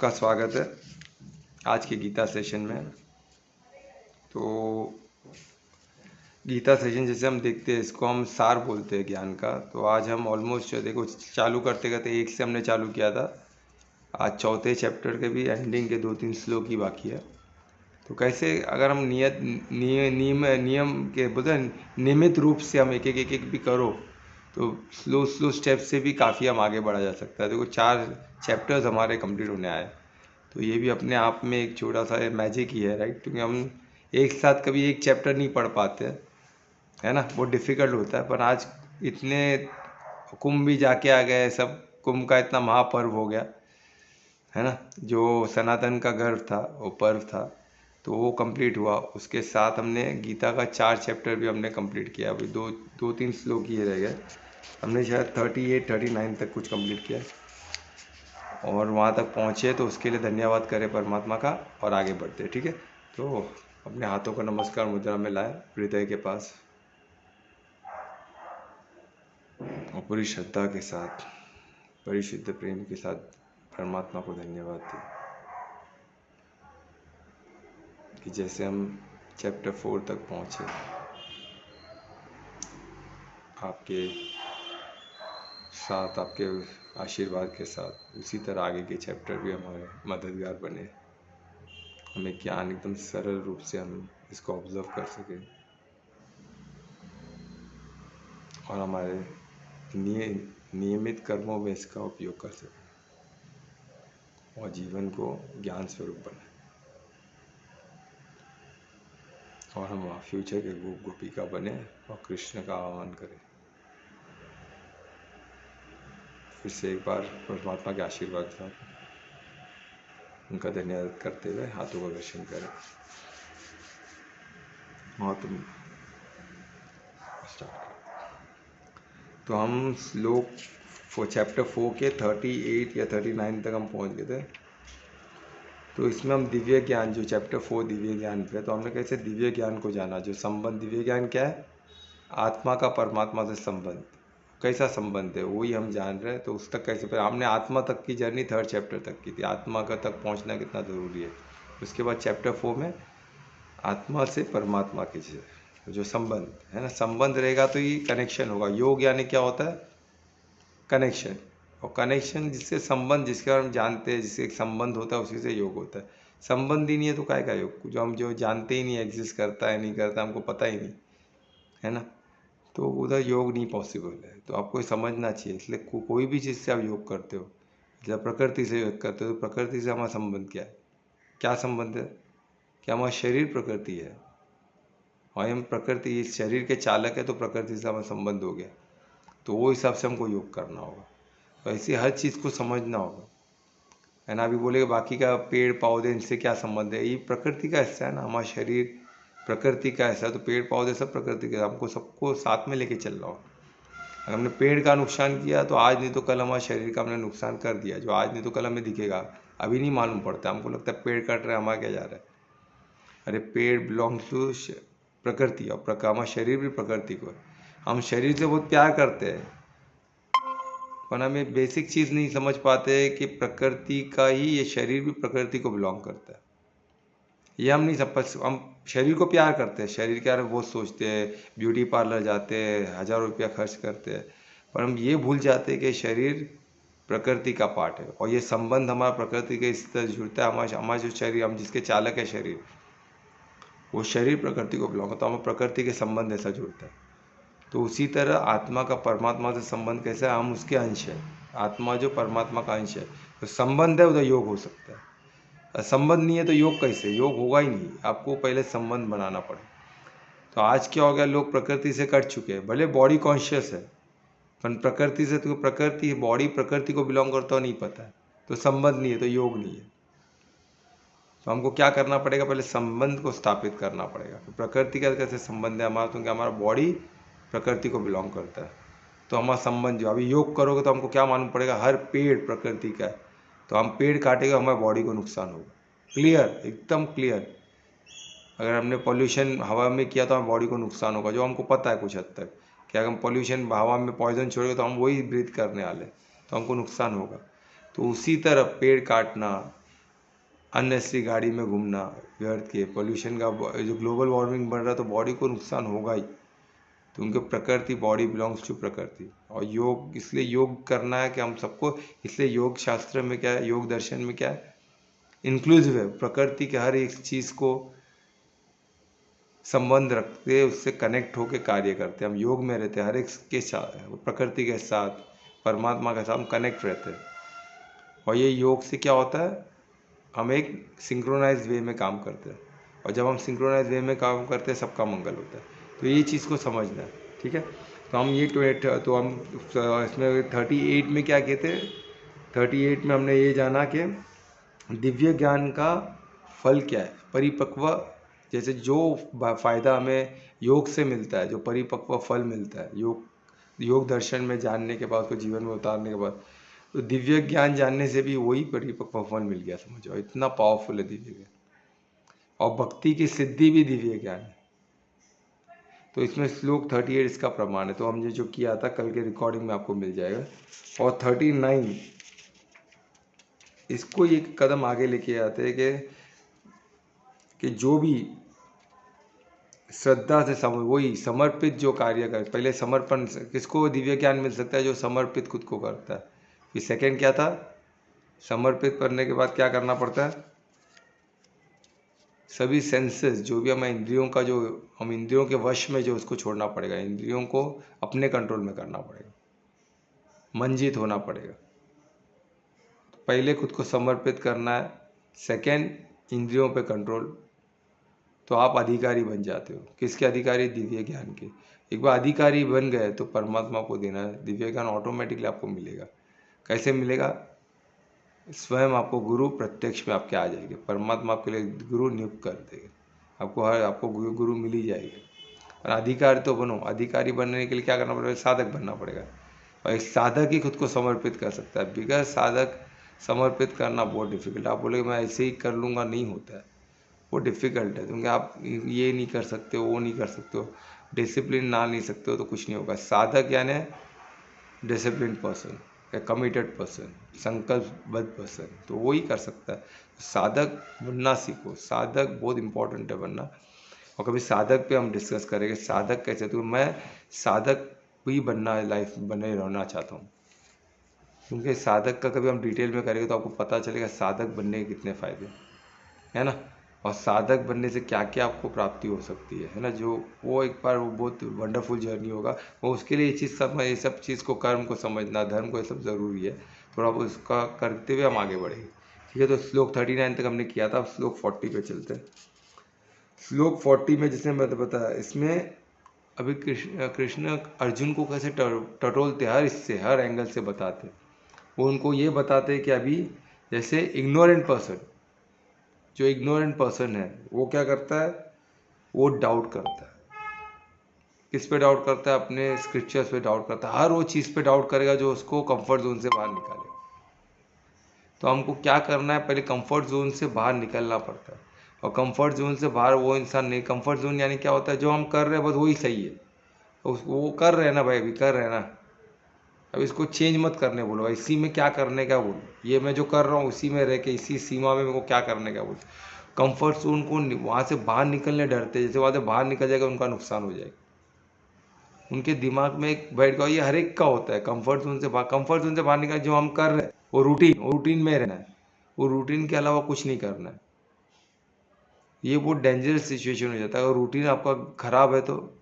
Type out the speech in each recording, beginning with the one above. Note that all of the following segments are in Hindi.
सबका स्वागत है आज के गीता सेशन में। तो गीता सेशन जैसे हम देखते हैं, इसको हम सार बोलते हैं ज्ञान का। तो आज हम ऑलमोस्ट देखो चालू करते करते एक से हमने चालू किया था। आज चौथे चैप्टर के भी एंडिंग के 2-3 श्लोक ही बाकी है। तो कैसे अगर हम नियम के बोलते हैं नियमित रूप से हम एक भी करो तो स्लो स्लो स्टेप से भी काफ़ी हम आगे बढ़ा जा सकता है। देखो 4 चैप्टर्स हमारे कंप्लीट होने आए, तो ये भी अपने आप में एक छोटा सा मैजिक ही है, राइट। क्योंकि हम एक साथ कभी एक चैप्टर नहीं पढ़ पाते, है ना, बहुत डिफ़िकल्ट होता है। पर आज इतने कुंभ भी जाके आ गए, सब कुंभ का इतना महापर्व हो गया, है ना। जो सनातन का गर्व था, वो पर्व था, तो वो कंप्लीट हुआ। उसके साथ हमने गीता का 4 चैप्टर भी हमने कंप्लीट किया। अभी 2-3 श्लोक ही रह गए। हमने शायद 38-39 तक कुछ कंप्लीट किया और वहाँ तक पहुँचे, तो उसके लिए धन्यवाद करें परमात्मा का और आगे बढ़ते। ठीक है, तो अपने हाथों का नमस्कार मुद्रा में लाए हृदय के पास और पूरी श्रद्धा के साथ, परिशुद्ध प्रेम के साथ परमात्मा को धन्यवाद दें कि जैसे हम चैप्टर 4 तक पहुँचे, आपके साथ, आपके आशीर्वाद के साथ उसी तरह आगे के चैप्टर भी हमारे मददगार बने, हमें ज्ञान एकदम सरल रूप से हम इसको ऑब्जर्व कर सकें और हमारे नियमित कर्मों में इसका उपयोग कर सकें और जीवन को ज्ञान स्वरूप बनाए और हम फ्यूचर के गोपिका बने और कृष्ण का आह्वान करें। फिर से एक बार परमात्मा के आशीर्वाद के साथ उनका धन्यवाद करते हुए हाथों का दर्शन करें। तुम तो हम श्लोक चैप्टर 4 के 38 या 39 तक हम पहुंच गए थे। तो इसमें हम दिव्य ज्ञान, जो चैप्टर 4 दिव्य ज्ञान पे, तो हमने कैसे दिव्य ज्ञान को जाना। जो संबंध, दिव्य ज्ञान क्या है? आत्मा का परमात्मा से संबंध, कैसा संबंध है वही हम जान रहे हैं। तो उस तक कैसे, फिर हमने आत्मा तक की जर्नी 3rd चैप्टर तक की थी, आत्मा का तक पहुंचना कितना ज़रूरी है। उसके बाद चैप्टर 4 में आत्मा से परमात्मा के जो संबंध है ना, संबंध रहेगा तो ये कनेक्शन होगा। योग यानी क्या होता है? कनेक्शन। और कनेक्शन जिससे संबंध, जिसके बारे में जानते हैं, जिससे एक संबंध होता है उसी से योग होता है। संबंध ही नहीं है तो काय का योग? जो हम जो जानते ही नहीं, एग्जिस्ट करता है नहीं करता, हमको पता ही नहीं, है ना, तो उधर योग नहीं पॉसिबल है। तो आपको समझना चाहिए। इसलिए कोई भी चीज़ से आप योग करते हो, जब प्रकृति से योग करते हो तो प्रकृति से हमारा संबंध क्या है? क्या संबंध है? क्या हमारा शरीर प्रकृति है और हम प्रकृति, इस शरीर के चालक है, तो प्रकृति से हमारा संबंध हो गया। तो वो हिसाब से हमको योग करना होगा। तो ऐसे हर चीज़ को समझना होगा, है ना। अभी बोलेगा बाकी का पेड़ पौधे, इनसे क्या संबंध है? ये प्रकृति का हिस्सा है ना, हमारा शरीर प्रकृति का हिस्सा है। तो पेड़ पौधे सब प्रकृति के, हमको सबको साथ में लेके चल रहा हो। अगर हमने पेड़ का नुकसान किया तो आज नहीं तो कल हमारे शरीर का हमने नुकसान कर दिया, जो आज नहीं तो कल हमें दिखेगा। अभी नहीं मालूम पड़ता, हमको लगता है पेड़ कट रहे हैं, हमारा क्या जा रहा है। अरे पेड़ बिलोंग्स टू प्रकृति और हमारा शरीर भी प्रकृति को है। हम शरीर से बहुत प्यार करते हैं, पर हम एक बेसिक चीज़ नहीं समझ पाते कि प्रकृति का ही ये शरीर भी प्रकृति को बिलोंग करता है। ये हम नहीं समझ, हम शरीर को प्यार करते हैं, शरीर के बारे में बहुत सोचते हैं, ब्यूटी पार्लर जाते हैं, हज़ारों रुपया खर्च करते हैं, पर हम ये भूल जाते हैं कि शरीर प्रकृति का पार्ट है और ये संबंध हमारा प्रकृति के इस तरह जुड़ता है। हमारा जो शरीर, हम जिसके चालक है शरीर, वो शरीर प्रकृति को बिलोंग करता है, हमें प्रकृति के संबंध ऐसा जुड़ता है। तो उसी तरह आत्मा का परमात्मा से संबंध कैसा है? हम उसके अंश है, आत्मा जो परमात्मा का अंश है, तो संबंध है, उधर योग हो सकता है। संबंध नहीं है तो योग कैसे? योग होगा ही नहीं, आपको पहले संबंध बनाना पड़े। तो आज क्या हो गया, लोग प्रकृति से कट चुके हैं। भले बॉडी कॉन्शियस है, पर प्रकृति से, तो प्रकृति, बॉडी प्रकृति को बिलोंग करता हो नहीं पता है, तो संबंध नहीं है, तो योग नहीं है। तो हमको क्या करना पड़ेगा? पहले संबंध को स्थापित करना पड़ेगा। तो प्रकृति का कैसे संबंध है हमारा? क्योंकि हमारा बॉडी प्रकृति को बिलोंग करता है, तो हमारा संबंध जो, अभी योग करोगे तो हमको क्या मालूम पड़ेगा? हर पेड़ प्रकृति का है, तो हम पेड़ काटेंगे, हमारे बॉडी को नुकसान होगा। क्लियर, एकदम क्लियर। अगर हमने पॉल्यूशन हवा में किया तो हमारी बॉडी को नुकसान होगा, जो हमको पता है कुछ हद तक कि अगर हम पॉल्यूशन हवा में पॉइजन छोड़ेंगे तो हम वही ब्रीथ करने वाले, तो हमको नुकसान होगा। तो उसी तरह पेड़ काटना, अननेसेसरी गाड़ी में घूमना, व्यर्थ के पोल्यूशन का, जो ग्लोबल वार्मिंग बढ़ रहा है तो बॉडी को नुकसान होगा ही। तो उनके प्रकृति, बॉडी बिलोंग्स टू प्रकृति। और योग, इसलिए योग करना है कि हम सबको, इसलिए योग शास्त्र में क्या है, योग दर्शन में क्या है, इंक्लूसिव है। प्रकृति के हर एक चीज़ को संबंध रखते, उससे कनेक्ट होकर कार्य करते हैं। हम योग में रहते हैं, हर एक के साथ, प्रकृति के साथ, परमात्मा के साथ हम कनेक्ट रहते हैं। और ये योग से क्या होता है, हम एक सिंक्रोनाइज वे में काम करते हैं। और जब हम सिंक्रोनाइज वे में काम करते हैं, सबका मंगल होता है। तो ये चीज़ को समझना है, ठीक है। तो हम ये तो हम इसमें 38 में क्या कहते हैं, 38 में हमने ये जाना कि दिव्य ज्ञान का फल क्या है, परिपक्व, जैसे जो फायदा हमें योग से मिलता है, जो परिपक्व फल मिलता है योग दर्शन में जानने के बाद, उसको जीवन में उतारने के बाद, तो दिव्य ज्ञान जानने से भी वही परिपक्व फल मिल गया, समझो इतना पावरफुल है दिव्य ज्ञान। और भक्ति की सिद्धि भी दिव्य ज्ञान है। तो इसमें श्लोक 38 इसका प्रमाण है। तो हमने जो किया था कल के रिकॉर्डिंग में आपको मिल जाएगा। और 39 इसको एक कदम आगे लेके आते हैं कि जो भी श्रद्धा से वही समर्पित जो कार्य करे, पहले समर्पण, किसको दिव्य ज्ञान मिल सकता है, जो समर्पित खुद को करता है। फिर सेकंड क्या था, समर्पित करने के बाद क्या करना पड़ता है, सभी सेंसेस, जो भी हमें इंद्रियों का, जो हम इंद्रियों के वश में, जो उसको छोड़ना पड़ेगा, इंद्रियों को अपने कंट्रोल में करना पड़ेगा, मंजित होना पड़ेगा। तो पहले खुद को समर्पित करना है, सेकंड इंद्रियों पे कंट्रोल, तो आप अधिकारी बन जाते हो। किसके अधिकारी, दिव्य ज्ञान के। एक बार अधिकारी बन गए तो परमात्मा को देना है, दिव्य ज्ञान ऑटोमेटिकली आपको मिलेगा। कैसे मिलेगा, स्वयं आपको गुरु प्रत्यक्ष में आपके आ जाएंगे, परमात्मा आपके लिए गुरु नियुक्त कर देंगे, आपको गुरु मिल ही जाएगी। और अधिकारी तो बनो, अधिकारी बनने के लिए क्या करना पड़ेगा, साधक बनना पड़ेगा। और एक साधक ही खुद को समर्पित कर सकता है, बिगैर साधक समर्पित करना बहुत डिफिकल्ट। आप बोले मैं ऐसे ही कर लूँगा, नहीं होता है, वो डिफ़िकल्ट है, क्योंकि आप ये नहीं कर सकते हो, वो नहीं कर सकते हो, डिसिप्लिन ना नहीं सकते हो, तो कुछ नहीं होगा। साधक यानी डिसिप्लिन पर्सन, कमिटेड पर्सन, संकल्पबद्ध पर्सन, तो वो ही कर सकता है। साधक बनना सीखो, साधक बहुत इंपॉर्टेंट है बनना। और कभी साधक पे हम डिस्कस करेंगे, साधक कैसे, तो मैं साधक भी बनना, लाइफ बने रहना चाहता हूँ, क्योंकि साधक का कभी हम डिटेल में करेंगे तो आपको पता चलेगा साधक बनने के कितने फ़ायदे है ना। और साधक बनने से क्या क्या आपको प्राप्ति हो सकती है ना, जो वो एक बार वो बहुत वंडरफुल जर्नी होगा। वो उसके लिए ये सब चीज़ को, कर्म को समझना, धर्म को, ये सब ज़रूरी है। थोड़ा बहुत उसका करते हुए हम आगे बढ़ेंगे, ठीक है। तो श्लोक 39 तक हमने किया था, अब श्लोक 40 पे चलते हैं। श्लोक 40 में जिसने बताया, इसमें अभी कृष्ण अर्जुन को कैसे टटोलते, हर इससे, हर एंगल से बताते। वो उनको ये बताते कि अभी जैसे इग्नोरेंट पर्सन, जो इग्नोरेंट पर्सन है वो क्या करता है, वो डाउट करता है। किस पे डाउट करता है, अपने स्क्रिप्चर्स पे डाउट करता है, हर वो चीज़ पे डाउट करेगा जो उसको कंफर्ट जोन से बाहर निकाले। तो हमको क्या करना है, पहले कंफर्ट जोन से बाहर निकलना पड़ता है। और कंफर्ट जोन से बाहर वो इंसान नहीं, कंफर्ट जोन यानी क्या होता है, जो हम कर रहे हैं बस वही सही है, वो कर रहे हैं ना भाई, अभी कर रहे हैं ना, अब इसको चेंज मत करने बोलो, इसी में क्या करने का बोलो, ये मैं जो कर रहा हूँ उसी में रह के, इसी सीमा में मेरे को क्या करने का बोलो। कंफर्ट जोन को वहाँ से बाहर निकलने डरते, जैसे वहाँ से बाहर निकल जाएगा उनका नुकसान हो जाएगा। उनके दिमाग में एक बैठ गया, ये हर एक का होता है, कंफर्ट जोन से बाहर निकल, जो हम कर रहे हैं वो रूटीन में रहना है, वो रूटीन के अलावा कुछ नहीं करना है। ये बहुत डेंजरस सिचुएशन हो जाता है। अगर रूटीन आपका खराब है तो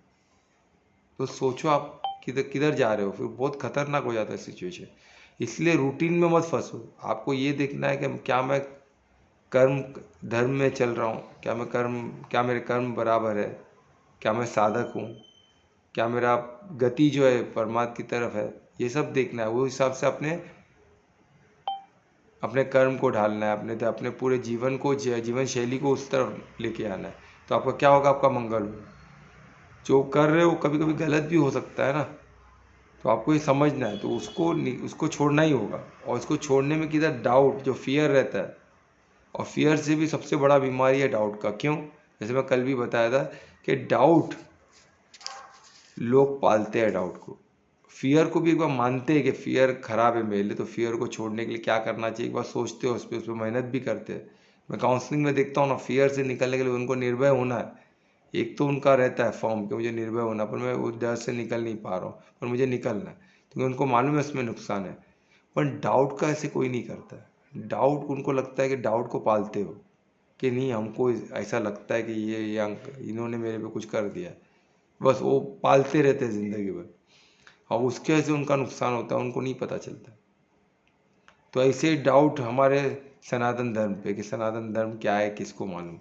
सोचो आप किधर किधर जा रहे हो, फिर बहुत खतरनाक हो जाता है सिचुएशन। इसलिए रूटीन में मत फंसो, आपको ये देखना है कि क्या मैं कर्म धर्म में चल रहा हूँ, क्या मेरे कर्म बराबर है, क्या मैं साधक हूँ, क्या मेरा गति जो है परमात्मा की तरफ है, ये सब देखना है। वो हिसाब से अपने कर्म को ढालना है, अपने पूरे जीवन को, जीवन शैली को उस तरफ लेके आना है। तो आपका क्या होगा, आपका मंगल होगा। जो कर रहे हो कभी कभी गलत भी हो सकता है ना, तो आपको ये समझना है, तो उसको छोड़ना ही होगा। और उसको छोड़ने में किधर, डाउट, जो फियर रहता है, और फियर से भी सबसे बड़ा बीमारी है डाउट का। क्यों, जैसे मैं कल भी बताया था कि डाउट लोग पालते हैं, डाउट को, फियर को भी एक बार मानते हैं कि फियर खराब है मेरे लिए, तो फियर को छोड़ने के लिए क्या करना चाहिए, एक बार सोचते हो उस पर मेहनत भी करते हैं, मैं काउंसलिंग में देखता हूँ ना, फियर से निकलने के लिए उनको निर्भय होना है। एक तो उनका रहता है फॉर्म कि मुझे निर्भय होना, पर मैं उस डर से निकल नहीं पा रहा हूँ, पर मुझे निकलना है क्योंकि उनको मालूम है उसमें नुकसान है। पर डाउट का ऐसे कोई नहीं करता है। डाउट उनको लगता है कि डाउट को पालते हो कि नहीं, हमको ऐसा लगता है कि ये अंक इन्होंने मेरे पे कुछ कर दिया है, बस वो पालते रहते हैं ज़िंदगी भर, और उसके वजह से उनका नुकसान होता है, उनको नहीं पता चलता। तो ऐसे डाउट हमारे सनातन धर्म पे कि सनातन धर्म क्या है, किसको मालूम।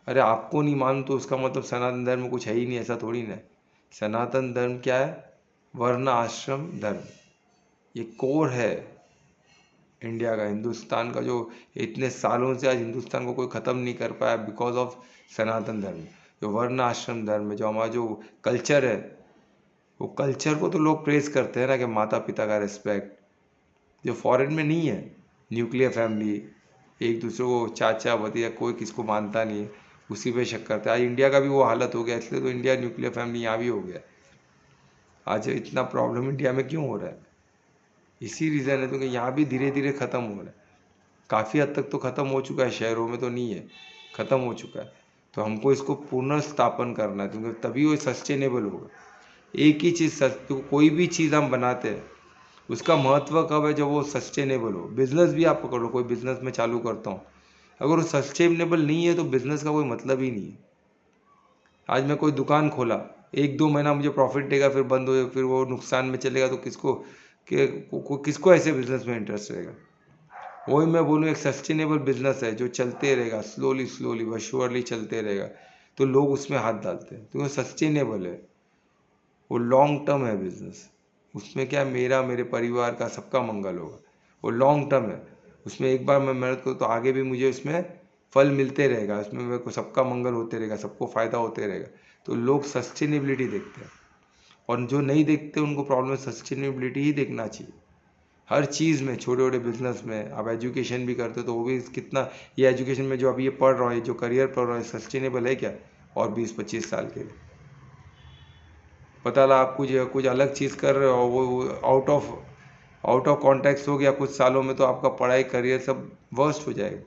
अरे आपको नहीं मालूम तो उसका मतलब सनातन धर्म में कुछ है ही नहीं, ऐसा थोड़ी ना है। सनातन धर्म क्या है? वर्ण आश्रम धर्म, ये कोर है इंडिया का, हिंदुस्तान का, जो इतने सालों से आज हिंदुस्तान को कोई ख़त्म नहीं कर पाया बिकॉज ऑफ सनातन धर्म। जो वर्ण आश्रम धर्म है, जो हमारा जो कल्चर है, वो कल्चर को तो लोग प्रेज करते हैं ना कि माता पिता का रिस्पेक्ट, जो फॉरेन में नहीं है। न्यूक्लियर फैमिली, एक दूसरे को चाचा भतीजा, कोई किसको मानता नहीं है, उसी पे शक करता है। आज इंडिया का भी वो हालत हो गया, इसलिए तो इंडिया न्यूक्लियर फैमिली यहाँ भी हो गया। आज इतना प्रॉब्लम इंडिया में क्यों हो रहा है? इसी रीज़न है, क्योंकि यहाँ भी धीरे धीरे ख़त्म हो रहा है। काफ़ी हद तक तो ख़त्म हो चुका है, शहरों में तो नहीं है, ख़त्म हो चुका है। तो हमको इसको पुनर्स्थापन करना है, क्योंकि तभी वो सस्टेनेबल होगा। एक ही चीज़ तो कोई भी चीज़ हम बनाते हैं उसका महत्व कब है? जब वो सस्टेनेबल हो। बिजनेस भी आप पकड़ो, कोई बिजनेस में चालू करता हूँ, अगर वो सस्टेनेबल नहीं है तो बिजनेस का कोई मतलब ही नहीं है। आज मैं कोई दुकान खोला, एक दो महीना मुझे प्रॉफिट देगा, फिर बंद हो जाएगा, फिर वो नुकसान में चलेगा, तो किसको ऐसे बिजनेस में इंटरेस्ट रहेगा? वही मैं बोलूँ, एक सस्टेनेबल बिजनेस है जो चलते रहेगा, स्लोली स्लोली बट श्योरली चलते रहेगा, तो लोग उसमें हाथ डालते हैं, तो वो सस्टेनेबल है, वो लॉन्ग टर्म है बिजनेस। उसमें क्या, मेरा, मेरे परिवार का, सबका मंगल होगा। वो लॉन्ग टर्म है, उसमें एक बार मैं मेहनत करूँ तो आगे भी मुझे उसमें फल मिलते रहेगा, उसमें मेरे को सबका मंगल होते रहेगा, सबको फ़ायदा होते रहेगा। तो लोग सस्टेनेबिलिटी देखते हैं, और जो नहीं देखते उनको प्रॉब्लम है। सस्टेनेबिलिटी ही देखना चाहिए हर चीज़ में, छोटे छोटे बिजनेस में। आप एजुकेशन भी करते हो तो वो भी कितना, ये एजुकेशन में जो अभी ये पढ़ रहा है, जो करियर पढ़ रहा है, सस्टेनेबल है क्या? और 20-25 साल के लिए पता लगा आप कुछ अलग चीज़ कर रहे हो, वो आउट ऑफ कॉन्टेक्स्ट हो गया कुछ सालों में, तो आपका पढ़ाई करियर सब वर्स्ट हो जाएगा।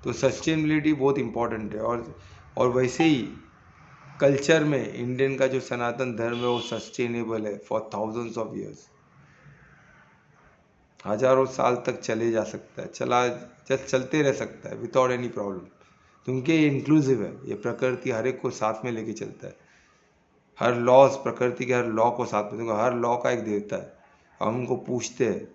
तो सस्टेनेबिलिटी बहुत इंपॉर्टेंट है। और वैसे ही कल्चर में इंडियन का जो सनातन धर्म है वो सस्टेनेबल है फॉर थाउजेंड्स ऑफ ईयर्स, हजारों साल तक चले जा सकता है, चलते रह सकता है विदाउट एनी प्रॉब्लम, क्योंकि ये इंक्लूसिव है। ये प्रकृति हर एक को साथ में लेके चलता है, हर लॉज, प्रकृति के हर लॉ को साथ में, हर लॉ का एक देवता है। हम उनको पूछते हैं,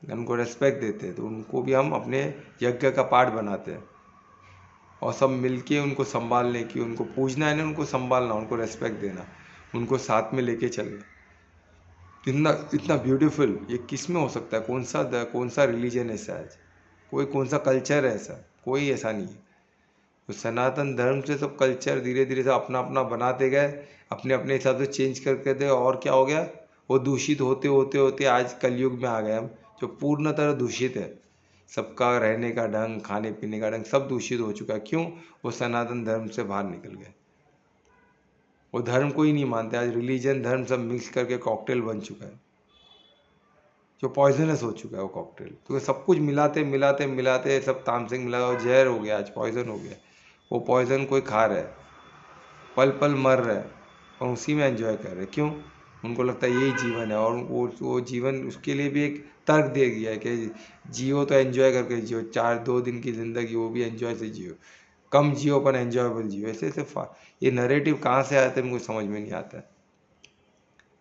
उनको रेस्पेक्ट देते हैं, तो उनको भी हम अपने यज्ञ का पार्ट बनाते हैं, और सब मिलके उनको संभालने की, उनको पूजना है ना, उनको संभालना, उनको रेस्पेक्ट देना, उनको साथ में लेके चलना। इतना इतना ब्यूटीफुल ये किस में हो सकता है? कौन सा रिलीजन ऐसा है? कौन सा कल्चर है ऐसा? कोई ऐसा नहीं है। तो सनातन धर्म से सब कल्चर धीरे धीरे से अपना अपना बनाते गए, अपने अपने हिसाब से चेंज करके दे, और क्या हो गया, वो दूषित होते होते होते आज कलयुग में आ गए हम, जो पूर्ण तरह दूषित है। सबका रहने का ढंग, खाने पीने का ढंग सब दूषित हो चुका है। क्यों? वो सनातन धर्म से बाहर निकल गए, वो धर्म को ही नहीं मानते। आज रिलीजन धर्म सब मिक्स करके कॉकटेल बन चुका है, जो पॉइजनस हो चुका है वो कॉकटेल। तो सब कुछ मिलाते मिलाते मिलाते सब तामसिक मिला और जहर हो गया, आज पॉइजन हो गया। वो पॉइजन कोई खा रहा है, पल पल मर रहा है, और उसी में एंजॉय कर रहे हैं। क्यों? उनको लगता है यही जीवन है, और वो जीवन उसके लिए भी एक तर्क दे गया है कि जियो तो एंजॉय करके जियो, 2 दिन की ज़िंदगी वो भी एंजॉय से जियो, कम जियो पर एंजॉयबल जियो। ऐसे ऐसे ये नरेटिव कहाँ से आते हैं मुझे समझ में नहीं आता है।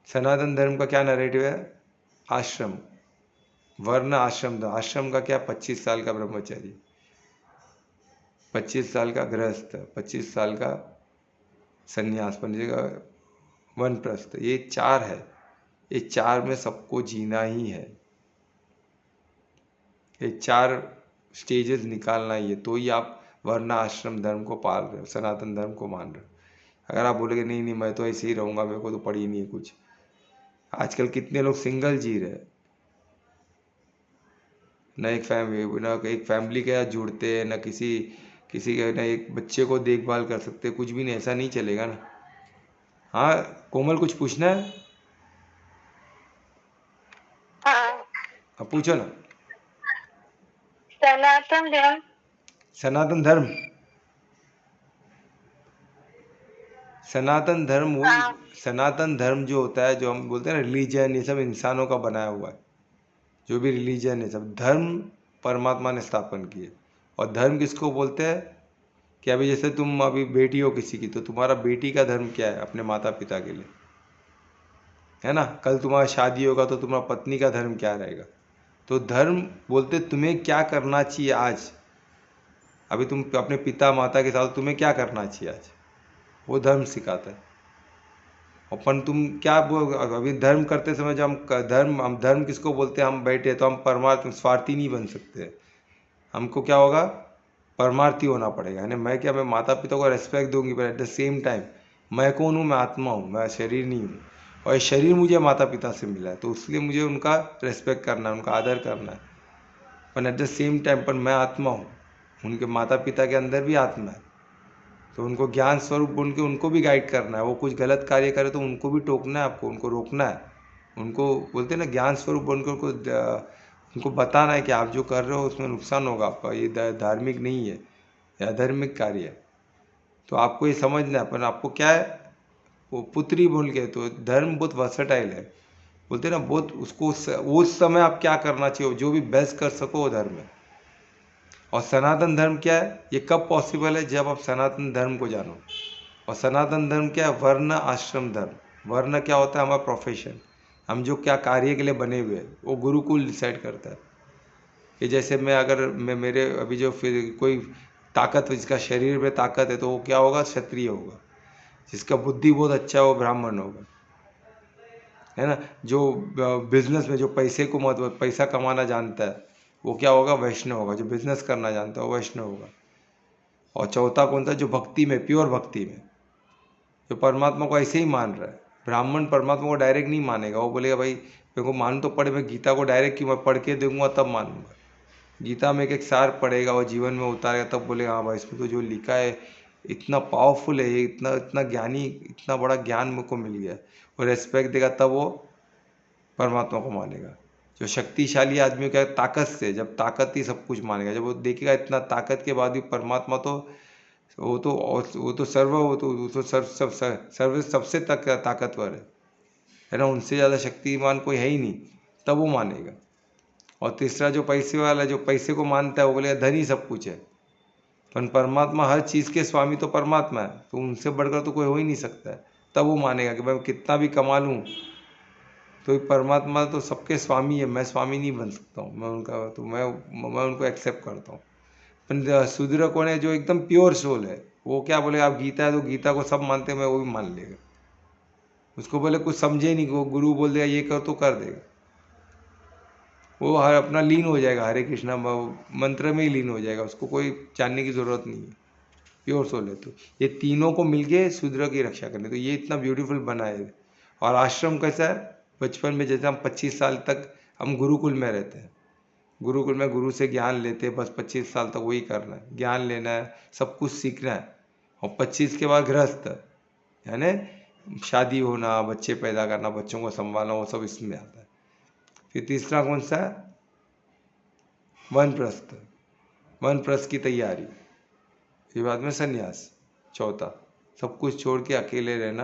सनातन धर्म का क्या नरेटिव है? आश्रम, वर्ण आश्रम। आश्रम का क्या? 25 साल का ब्रह्मचारी, 25 साल का गृहस्थ, 25 साल का संन्यास, बनेगा वनप्रस्थ। ये 4 है, ये 4 में सबको जीना ही है। ये 4 स्टेजेस निकालना ही है, तो ही आप वर्ण आश्रम धर्म को पाल रहे हो, सनातन धर्म को मान रहे हो। अगर आप बोलोगे नहीं नहीं मैं तो ऐसे ही रहूँगा, मेरे को तो पड़ी नहीं है कुछ। आजकल कितने लोग सिंगल जी रहे, न एक फैमिली के साथ जुड़ते हैं, न किसी किसी के, न एक बच्चे को देखभाल कर सकते, कुछ भी नहीं। ऐसा नहीं चलेगा ना। हाँ कोमल, कुछ पूछना है? हाँ। अब पूछो ना। सनातन धर्म। सनातन धर्म, सनातन धर्म वही, हाँ। सनातन धर्म जो होता है, जो हम बोलते हैं ना रिलीजन, ये सब इंसानों का बनाया हुआ है। जो भी रिलीजन है सब धर्म परमात्मा ने स्थापन किए। और धर्म किसको बोलते हैं कि अभी जैसे तुम अभी बेटी हो किसी की, तो तुम्हारा बेटी का धर्म क्या है? अपने माता पिता के लिए, है ना। कल तुम्हारा शादी होगा तो तुम्हारा पत्नी का धर्म क्या रहेगा? तो धर्म बोलते तुम्हें क्या करना चाहिए आज। अभी तुम अपने पिता माता के साथ, तुम्हें क्या करना चाहिए आज, वो धर्म सिखाता है। अपन तुम क्या अभी धर्म करते समय जब हम धर्म किसको बोलते हैं? हम बैठे तो हम परमार्थ स्वार्थी नहीं बन सकते। हमको क्या होगा? परमार्थी होना पड़ेगा। यानी मैं क्या, मैं माता पिता को रेस्पेक्ट दूंगी, पर एट द सेम टाइम मैं कौन हूँ? मैं आत्मा हूँ, मैं शरीर नहीं हूँ। और ये शरीर मुझे माता पिता से मिला है, तो इसलिए मुझे उनका रेस्पेक्ट करना है, उनका आदर करना है। पर एट द सेम टाइम पर मैं आत्मा हूँ, उनके माता पिता के अंदर भी आत्मा है। तो उनको ज्ञान स्वरूप बन के उनको भी गाइड करना है। वो कुछ गलत कार्य करे तो उनको भी टोकना है आपको, उनको रोकना है। उनको बोलते हैं ना ज्ञान स्वरूप बनकर उनको बताना है कि आप जो कर रहे हो उसमें नुकसान होगा आपका, ये धार्मिक नहीं है, ये अधार्मिक कार्य है। तो आपको ये समझना है। पर आपको क्या है, वो पुत्री बोल के, तो धर्म बहुत वर्सेटाइल है। बोलते हैं ना बहुत, उसको उस समय आप क्या करना चाहिए, जो भी बेस्ट कर सको वो धर्म है। और सनातन धर्म क्या है? ये कब पॉसिबल है? जब आप सनातन धर्म को जानो। और सनातन धर्म क्या है? वर्ण आश्रम धर्म। वर्ण क्या होता है? हमारा प्रोफेशन, हम जो क्या कार्य के लिए बने हुए हैं, वो गुरुकुल डिसाइड करता है। कि जैसे मैं मेरे अभी जो फिर कोई ताकत, जिसका शरीर में ताकत है, तो वो क्या होगा? क्षत्रिय होगा। जिसका बुद्धि बहुत अच्छा है वो ब्राह्मण होगा, है ना। जो बिजनेस में जो पैसे को महत्व, पैसा कमाना जानता है, वो क्या होगा? वैष्णव होगा। जो बिजनेस करना जानता है वो वैष्णव होगा। और चौथा कौन सा? जो भक्ति में, प्योर भक्ति में, जो परमात्मा को ऐसे ही मान रहा है। ब्राह्मण परमात्मा को डायरेक्ट नहीं मानेगा, वो बोलेगा भाई मेरे को मान तो पड़े, मैं गीता को डायरेक्ट क्यों, मैं पढ़ के दूंगा तब मानूंगा। गीता में एक सार पढ़ेगा और जीवन में उतारेगा, तब बोलेगा हाँ भाई इसमें तो जो लिखा है इतना पावरफुल है, ये इतना इतना ज्ञानी, इतना बड़ा ज्ञान मेरे को मिल गया। वो रेस्पेक्ट देगा, तब वो परमात्मा को मानेगा। जो शक्तिशाली आदमी का ताकत से, जब ताकत ही सब कुछ मानेगा, जब वो देखेगा इतना ताकत के बाद भी परमात्मा तो वो तो सर्व सबसे ताकतवर है ना। उनसे ज़्यादा शक्तिमान कोई है ही नहीं, तब वो मानेगा। और तीसरा जो पैसे वाला, जो पैसे को मानता है, वो बोलेगा धन ही सब कुछ है। पर परमात्मा हर चीज़ के स्वामी तो परमात्मा है, तो उनसे बढ़कर तो कोई हो ही नहीं सकता है। तब वो मानेगा कि मैं कितना भी कमा लूँ, तो परमात्मा तो सबके स्वामी है, मैं स्वामी नहीं बन सकता हूँ। मैं उनका, तो मैं उनको एक्सेप्ट करता हूँ। पर शूद्र कौन है? जो एकदम प्योर सोल है। वो क्या बोलेगा? आप गीता है तो गीता को सब मानते हैं, मैं वो भी मान लेगा। उसको बोले कुछ समझे नहीं, वो गुरु बोल देगा ये कर तो कर देगा। वो हर अपना लीन हो जाएगा, हरे कृष्णा मंत्र में ही लीन हो जाएगा, उसको कोई जानने की ज़रूरत नहीं है। प्योर सोल है। तो ये तीनों को मिलके शूद्र की रक्षा करनी, तो ये इतना ब्यूटीफुल बना है। और आश्रम कैसा है? बचपन में जैसे हम 25 साल तक हम गुरुकुल में रहते हैं, गुरुकुल में गुरु से ज्ञान लेते हैं, बस 25 साल तक वही करना है, ज्ञान लेना है, सब कुछ सीखना है। और 25 के बाद गृहस्थ, यानी शादी होना, बच्चे पैदा करना, बच्चों को संभालना, वो सब इसमें आता है। फिर तीसरा कौन सा है? वानप्रस्थ, वानप्रस्थ की तैयारी। फिर बाद में संन्यास, चौथा सब कुछ छोड़ के अकेले रहना,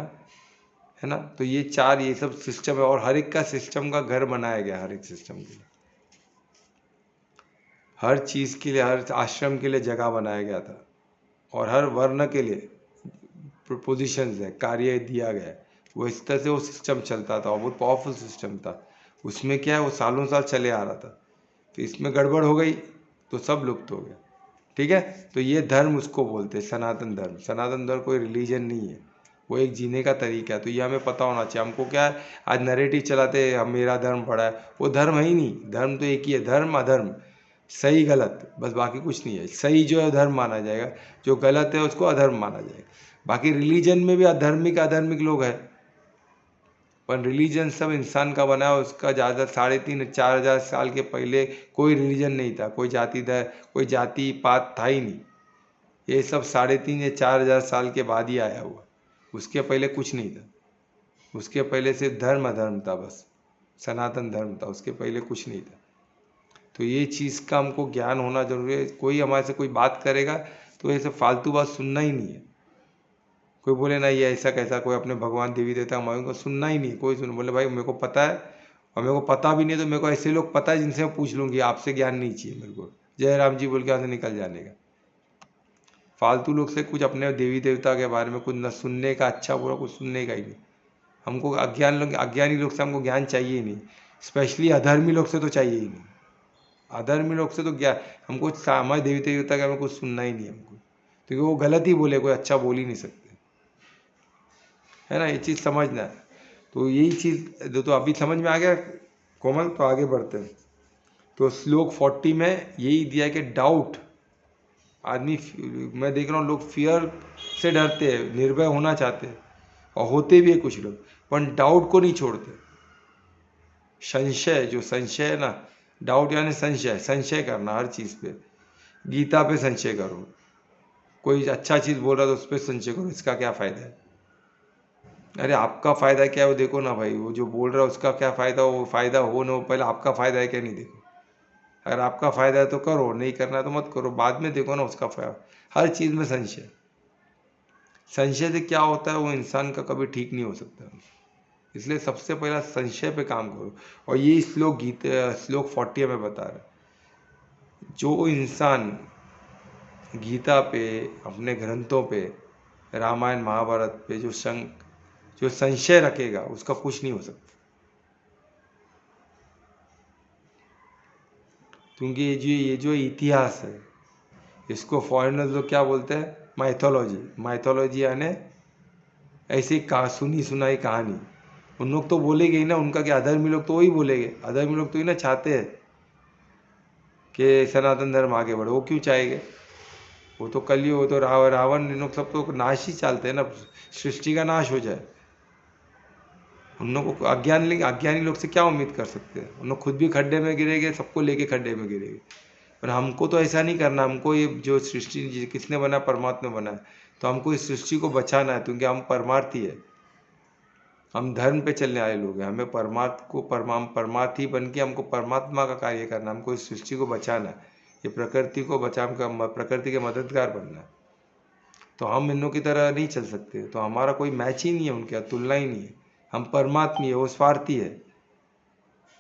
है ना। तो ये चार, ये सब सिस्टम है। और हर एक का सिस्टम का घर बनाया गया, हर एक सिस्टम के लिए, हर चीज़ के लिए, हर आश्रम के लिए जगह बनाया गया था। और हर वर्ण के लिए पोजिशंस है, कार्य दिया गया है। वो इस तरह से वो सिस्टम चलता था, और बहुत पावरफुल सिस्टम था। उसमें क्या है, वो सालों साल चले आ रहा था। तो इसमें गड़बड़ हो गई तो सब लुप्त हो गया। ठीक है। तो ये धर्म उसको बोलते हैं सनातन धर्म। सनातन धर्म कोई रिलीजन नहीं है, वो एक जीने का तरीका है। तो ये हमें पता होना चाहिए। हमको क्या है, आज नैरेटिव चलाते हैं हम, मेरा धर्म बड़ा है, वो धर्म है ही नहीं। धर्म तो एक ही है, धर्म अधर्म, सही गलत, बस बाकी कुछ नहीं है। सही जो है धर्म माना जाएगा, जो गलत है उसको अधर्म माना जाएगा। बाकी रिलीजन में भी अधर्मिक अधर्मिक लोग हैं, पर रिलीजन सब इंसान का बना है। उसका ज़्यादा 3,500-4,000 साल के पहले कोई रिलीजन नहीं था, कोई जाति पात था ही नहीं। ये सब 3,500 या 4,000 साल के बाद ही आया हुआ, उसके पहले कुछ नहीं था। उसके पहले सिर्फ धर्म अधर्म था, बस सनातन धर्म था, उसके पहले कुछ नहीं था। तो ये चीज़ का हमको ज्ञान होना जरूरी है। कोई हमारे से कोई बात करेगा तो ऐसे फालतू बात सुनना ही नहीं है। कोई बोले ना ये ऐसा कैसा, कोई अपने भगवान देवी देवता हमारे को सुनना ही नहीं है। कोई सुन बोले भाई मेरे को पता है, और मेरे को पता भी नहीं तो मेरे को ऐसे लोग पता है जिनसे मैं पूछ लूँगी, आपसे ज्ञान नहीं चाहिए मेरे को, जय राम जी बोल के यहाँ से निकल जाने का। फालतू लोग से कुछ अपने देवी देवता के बारे में कुछ न सुनने का, अच्छा बुरा कुछ सुनने का ही नहीं। हमको अज्ञानी लोग से हमको ज्ञान चाहिए ही नहीं, स्पेशली अधर्मी लोग से तो चाहिए ही नहीं। अधर्मी लोग से तो ज्ञान हमको, हमारे देवी देवता का हमें कुछ सुनना ही नहीं हमको, क्योंकि वो गलत ही बोले, कोई अच्छा बोल ही नहीं सकते, है ना। ये चीज़ समझना है। तो यही चीज़ तो अभी समझ में आ गया कोमल, तो आगे बढ़ते हैं। तो श्लोक 40 में यही दिया कि डाउट, आदमी, मैं देख रहा हूँ लोग फियर से डरते हैं, निर्भय होना चाहते हैं, और होते भी है कुछ लोग, पर डाउट को नहीं छोड़ते। संशय, जो संशय है ना, डाउट यानी संशय, संशय करना हर चीज़ पे। गीता पे संशय करो, कोई अच्छा चीज़ बोल रहा है तो उस पर संशय करो, इसका क्या फ़ायदा है। अरे आपका फ़ायदा क्या है वो देखो ना भाई, वो जो बोल रहा है उसका क्या फ़ायदा हो, वो फ़ायदा हो ना हो, पहले आपका फ़ायदा है क्या नहीं देखो। अगर आपका फ़ायदा है तो करो, नहीं करना तो मत करो, बाद में देखो ना उसका फ़ायदा। हर चीज़ में संशय, संशय से क्या होता है, वो इंसान का कभी ठीक नहीं हो सकता। इसलिए सबसे पहला संशय पे काम करो। और ये श्लोक श्लोक 40 में बता रहा है, जो इंसान गीता पे, अपने ग्रंथों पे, रामायण महाभारत पे जो संशय रखेगा उसका कुछ नहीं हो सकता। क्योंकि ये जो इतिहास है, इसको फॉरेनर्स लोग क्या बोलते हैं, माइथोलॉजी। माइथोलॉजी यानी ऐसी सुनी सुनाई कहानी। उन लोग तो बोलेंगे ही ना, उनका क्या, अधर्मी लोग तो वही बोलेंगे। अधर्मी लोग तो ही ना चाहते हैं कि सनातन धर्म आगे बढ़े। वो क्यों चाहेंगे, वो तो कलयुग, वो तो रावण, इन लोग सब तो नाश ही चालते हैं ना, सृष्टि का नाश हो जाए। उन लोगों को अज्ञानी लोग से क्या उम्मीद कर सकते हैं। उन लोग खुद भी खड्डे में गिरेंगे, सबको लेके खड्डे में गिरेंगे। पर हमको तो ऐसा नहीं करना। हमको ये जो सृष्टि किसने बना, परमात्मा बना है, तो हमको इस सृष्टि को बचाना है, क्योंकि हम परमार्थी है, हम धर्म पे चलने आए लोग हैं। हमें परमार्थी बन के हमको परमात्मा का कार्य करना, हमको इस सृष्टि को बचाना है, ये प्रकृति को प्रकृति के मददगार बनना है। तो हम इन लोगों की तरह नहीं चल सकते, तो हमारा कोई मैच ही नहीं है उनके, तुलना ही नहीं है। हम परमात्मी है, वो स्वार्थी है,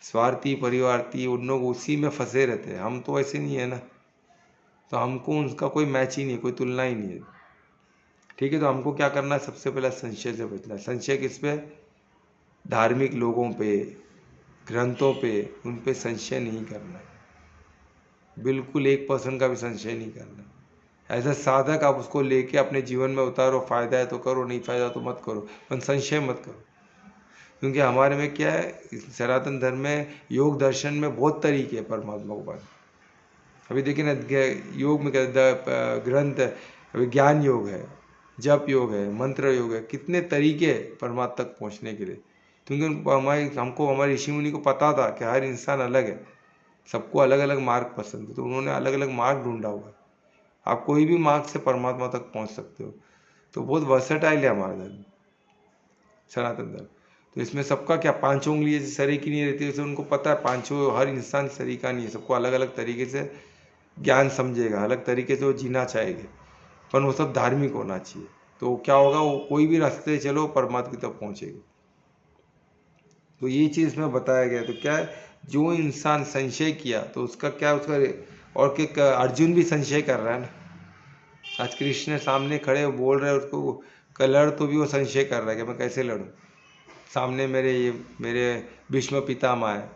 स्वार्थी परिवार्थी, उन लोग उसी में फंसे रहते हैं। हम तो ऐसे नहीं है ना, तो हमको उनका कोई मैच ही नहीं है, कोई तुलना ही नहीं है। ठीक है, तो हमको क्या करना है, सबसे पहला संशय से बचना है। संशय किस पे, धार्मिक लोगों पे, ग्रंथों पे, उन पे संशय नहीं करना है, बिल्कुल 1% का भी संशय नहीं करना। एज अ साधक आप उसको लेके अपने जीवन में उतारो, फायदा है तो करो, नहीं फायदा तो मत करो, पर संशय मत करो। क्योंकि हमारे में क्या है, सनातन धर्म में योग दर्शन में बहुत तरीके हैं परमात्मा को पाने। अभी देखिए ना, योग में क्या, ग्रंथ, अभी ज्ञान योग है, जप योग है, मंत्र योग है, कितने तरीके परमात्मा तक पहुंचने के लिए। क्योंकि हमको हमारे ऋषि मुनि को पता था कि हर इंसान अलग है, सबको अलग अलग मार्ग पसंद है, तो उन्होंने अलग अलग मार्ग ढूंढा हुआ है। आप कोई भी मार्ग से परमात्मा तक पहुंच सकते हो। तो बहुत वर्सेटाइल है हमारा धर्म, सनातन धर्म। तो इसमें सबका क्या, पांचों उंगली जैसे शरीर की नहीं रहती, जैसे उनको पता है पांचों, हर इंसान शरीर का नहीं है, सबको अलग अलग तरीके से ज्ञान समझेगा, अलग तरीके से वो जीना चाहेंगे, पर वो सब धार्मिक होना चाहिए। तो क्या होगा, वो कोई भी रास्ते चलो परमात्मा की तरफ पहुँचेगा। तो ये चीज़ में बताया गया। तो क्या है, जो इंसान संशय किया तो उसका क्या, उसका, और क्या, अर्जुन भी संशय कर रहा है ना। आज कृष्ण सामने खड़े बोल रहे हैं उसको, लड़ तो भी वो संशय कर रहा है कि मैं कैसे लड़ूं, सामने मेरे भीष्म पितामह है,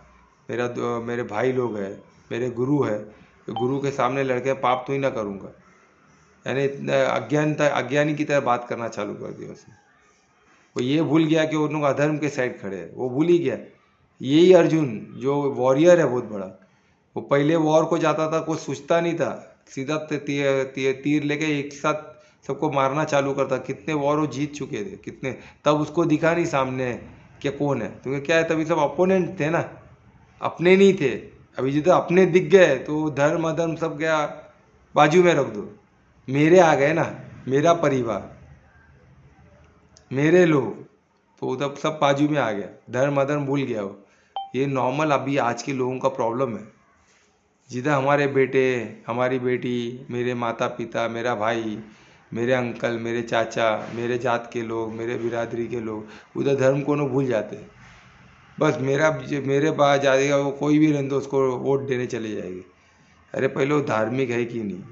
मेरे भाई लोग हैं, मेरे गुरु है, तो गुरु के सामने लड़के पाप तो ही ना करूँगा। यानी इतना अज्ञानी की तरह बात करना चालू कर दिया उसने। वो ये भूल गया कि उन लोग अधर्म के साइड खड़े हैं, वो भूल ही गया। यही अर्जुन जो वॉरियर है बहुत बड़ा, वो पहले वॉर को जाता था, कुछ सोचता नहीं था, सीधा तीर लेके एक साथ सबको मारना चालू करता। कितने वॉर वो जीत चुके थे, कितने, तब उसको दिखा नहीं सामने कि कौन है, क्योंकि क्या है, तभी सब अपोनेंट थे ना, अपने नहीं थे। अभी जिधर अपने दिख गए तो धर्म अधर्म सब गया बाजू में रख दो, मेरे आ गए ना, मेरा परिवार, मेरे लोग, तो उधर सब बाजू में आ गया, धर्म अधर्म भूल गया वो। ये नॉर्मल अभी आज के लोगों का प्रॉब्लम है। जिधर हमारे बेटे, हमारी बेटी, मेरे माता पिता, मेरा भाई, मेरे अंकल, मेरे चाचा, मेरे जात के लोग, मेरे बिरादरी के लोग, उधर धर्म को न भूल जाते हैं। बस मेरे पास जाएगा वो, कोई भी रहने दो, उसको वोट देने चले जाएंगे। अरे पहले वो धार्मिक है कि नहीं,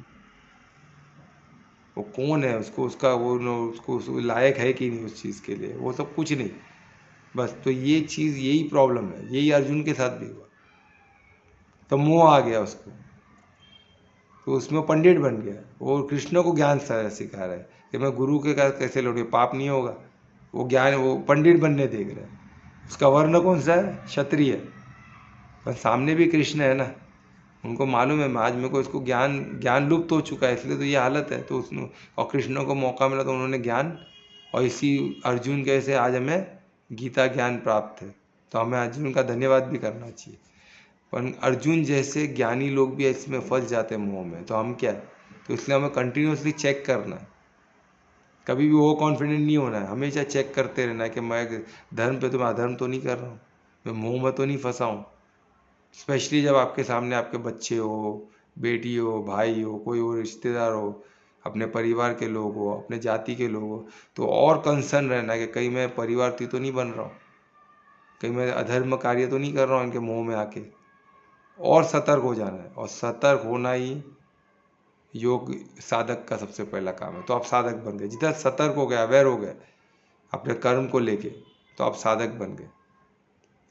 वो कौन है, उसको उसका वो उसको लायक है कि नहीं उस चीज़ के लिए, वो सब कुछ नहीं। बस तो ये चीज़, यही प्रॉब्लम है, यही अर्जुन के साथ भी हुआ। तो मोह आ गया उसको, तो उसमें पंडित बन गया। वो कृष्ण को ज्ञान सिखा रहा है कि मैं गुरु के कैसे लौटे, पाप नहीं होगा। वो ज्ञान, वो पंडित बनने देख रहा है। उसका वर्ण कौन सा है? क्षत्रिय। पर सामने भी कृष्ण है ना, उनको मालूम है आज मेरे को इसको ज्ञान ज्ञान लुप्त हो चुका है, इसलिए तो ये हालत है। तो उसने, और कृष्ण को मौका मिला तो उन्होंने ज्ञान, और इसी अर्जुन कैसे आज हमें गीता ज्ञान प्राप्त है। तो हमें अर्जुन का धन्यवाद भी करना चाहिए। पर अर्जुन जैसे ज्ञानी लोग भी इसमें फंस जाते हैं मोह में, तो हम क्या है? तो इसलिए हमें कंटिन्यूसली चेक करना है, कभी भी वो कॉन्फिडेंट नहीं होना है, हमेशा चेक करते रहना है कि मैं धर्म पे तो मैं अधर्म तो नहीं कर रहा हूँ, मैं मोह में तो नहीं फंसा हूँ। स्पेशली जब आपके सामने आपके बच्चे हो, बेटी हो, भाई हो, कोई हो, रिश्तेदार हो, अपने परिवार के लोग हो, अपने जाति के लोग हो, तो और कंसर्न रहना है कि कहीं मैं परिवारती तो नहीं बन रहा हूँ, कहीं मैं अधर्म कार्य तो नहीं कर रहा हूँ इनके मोह में आके। और सतर्क हो जाना है, और सतर्क होना ही योग साधक का सबसे पहला काम है। तो आप साधक बन गए, जितना सतर्क हो गए, अवेयर हो गए अपने कर्म को लेके, तो आप साधक बन गए।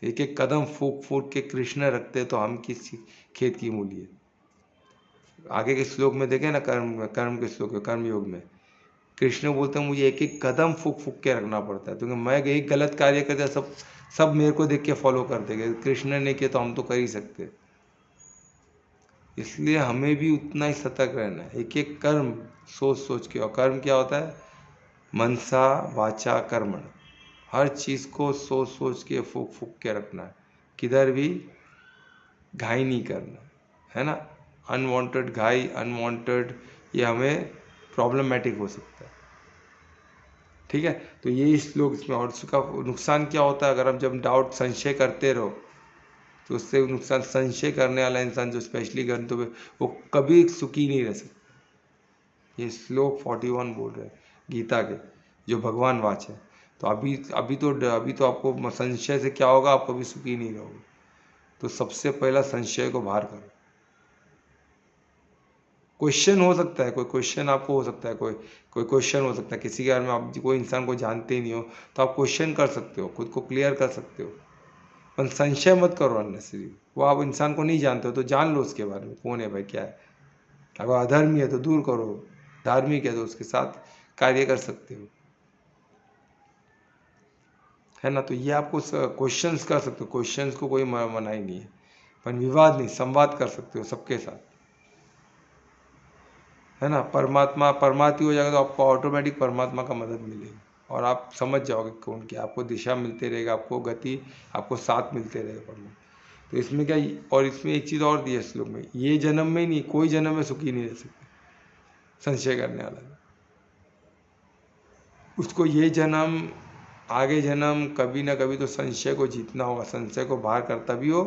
एक एक कदम फूक फूक के कृष्ण रखते तो हम किस खेत की मूली है। आगे के श्लोक में देखें ना, कर्म कर्म के श्लोक, कर्म योग में कृष्ण बोलते हैं मुझे एक एक कदम फूक फूक के रखना पड़ता है, क्योंकि मैं एक गलत कार्य करता सब सब मेरे को देख के फॉलो कर देंगे। कृष्ण ने किया तो हम तो कर ही सकते। इसलिए हमें भी उतना ही सतर्क रहना है, एक एक कर्म सोच सोच के। और कर्म क्या होता है? मनसा वाचा कर्मण, हर चीज़ को सोच सोच के फूक फूक के रखना है, किधर भी घाई नहीं करना है ना। अनवांटेड घाई, अनवांटेड, ये हमें प्रॉब्लमेटिक हो सकता है। ठीक है, तो ये इस लोग इसमें। और उसका नुकसान क्या होता है? अगर हम जब डाउट संशय करते रहो तो उससे नुकसान, संशय करने वाला इंसान जो स्पेशली ग्रंथों में, वो कभी सुखी नहीं रह सकता। ये श्लोक 41 बोल रहे हैं गीता के, जो भगवान वाच है। तो अभी तो आपको संशय से क्या होगा? आप कभी सुखी नहीं रहोगे। तो सबसे पहला संशय को बाहर करो। क्वेश्चन हो सकता है, कोई क्वेश्चन आपको हो सकता है, कोई क्वेश्चन हो सकता है किसी के बारे में, आप कोई इंसान को जानते ही नहीं हो तो आप क्वेश्चन कर सकते हो, खुद को क्लियर कर सकते हो। पर संशय मत करो अननेसेसरी। वो आप इंसान को नहीं जानते हो तो जान लो उसके बारे में, कौन है भाई, क्या है। अगर अधर्मी है तो दूर करो, धार्मिक है तो उसके साथ कार्य कर सकते हो, है ना। तो ये आपको क्वेश्चंस कर सकते हो, क्वेश्चंस को कोई मनाही नहीं है। पर विवाद नहीं, संवाद कर सकते हो सबके साथ, है ना। परमात्मा परमार्थी हो जाएगा तो आपको ऑटोमेटिक परमात्मा का मदद मिलेगी, और आप समझ जाओगे कौन क्या, आपको दिशा मिलते रहेगा, आपको गति, आपको साथ मिलते रहेगा परमात्मा। तो इसमें क्या, और इसमें एक चीज़ और दी है श्लोक में, ये जन्म में नहीं, कोई जन्म में सुखी नहीं रह सकते संशय करने वाला। उसको ये जन्म, आगे जन्म, कभी ना कभी तो संशय को जीतना होगा, संशय को बाहर कर, तभी वो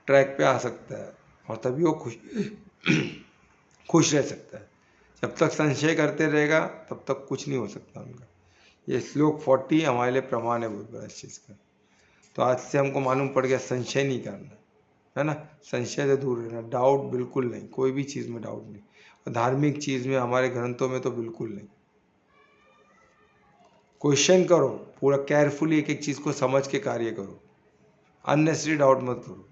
ट्रैक पे आ सकता है, और तभी वो खुश रह सकता है। जब तक संशय करते रहेगा तब तक कुछ नहीं हो सकता उनका। ये श्लोक 40 हमारे लिए प्रमाण है बहुत बड़ा इस चीज़ का। तो आज से हमको मालूम पड़ गया संशय नहीं करना, है ना। संशय से दूर रहना, डाउट बिल्कुल नहीं, कोई भी चीज़ में डाउट नहीं, और धार्मिक चीज़ में, हमारे ग्रंथों में तो बिल्कुल नहीं। क्वेश्चन करो पूरा केयरफुली, एक एक चीज़ को समझ के कार्य करो, अननेसेसरी डाउट मत करो।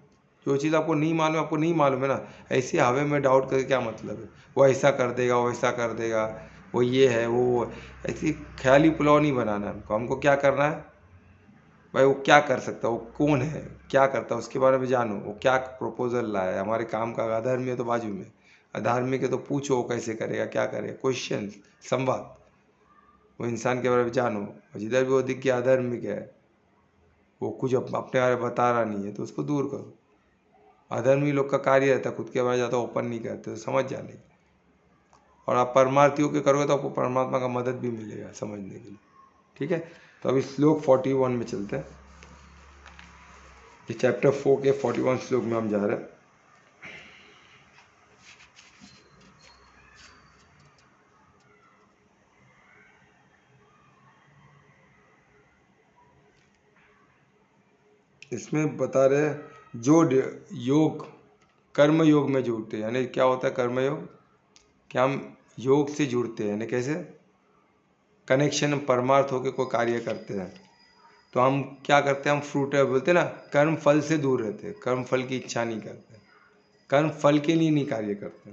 जो चीज़ आपको नहीं मालूम, आपको नहीं मालूम है ना, ऐसे हवे में डाउट करके क्या मतलब है? वो ऐसा कर देगा, वो ऐसा कर देगा, वो ये है, वो ऐसी ख्याली पुलाव नहीं बनाना हमको। हमको क्या करना है भाई? वो क्या कर सकता है, वो कौन है, क्या करता है, उसके बारे में जानो, वो क्या प्रपोजल लाया है हमारे काम का। अधर्मी है तो बाजू में, अधार्मिक है तो पूछो वो कैसे करेगा, क्या करेगा, क्वेश्चन, संवाद। वो इंसान के बारे में जानो, और जिधर भी वो दिख गया अधर्मिक है, वो कुछ अपने बारे में बता रहा नहीं है, तो उसको दूर करो। अधर्मी लोग का कार्य रहता है खुद के बारे में ज़्यादा ओपन नहीं करते, तो समझ जाने। और आप परमार्थियों के करोगे तो आपको परमात्मा का मदद भी मिलेगा समझने के लिए। ठीक है, तो अभी श्लोक 41 में चलते हैं। ये चैप्टर 4 के 41 श्लोक में हम जा रहे हैं। इसमें बता रहे हैं जो योग कर्म योग में जुड़ते हैं, यानी क्या होता है कर्म योग, क्या हम योग से जुड़ते हैं, यानी कैसे कनेक्शन परमार्थ होकर कोई कार्य करते हैं। तो हम क्या करते हैं, हम फ्रूट बोलते हैं ना, कर्म फल से दूर रहते हैं, कर्म फल की इच्छा नहीं करते, कर्म फल के लिए नहीं कार्य करते,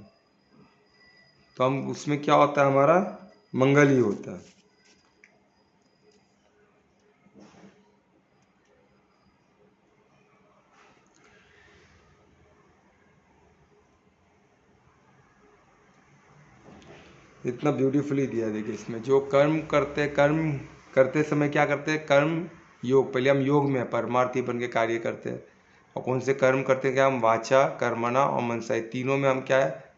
तो हम उसमें क्या होता है हमारा मंगल ही होता है। इतना ब्यूटीफुली दिया देखिए इसमें, जो कर्म करते, कर्म करते समय क्या करते हैं, कर्म योग, पहले हम योग में परमार्थी बन के कार्य करते हैं। और कौन से कर्म करते हैं, क्या हम वाचा कर्मणा और मनसा, तीनों में हम क्या है,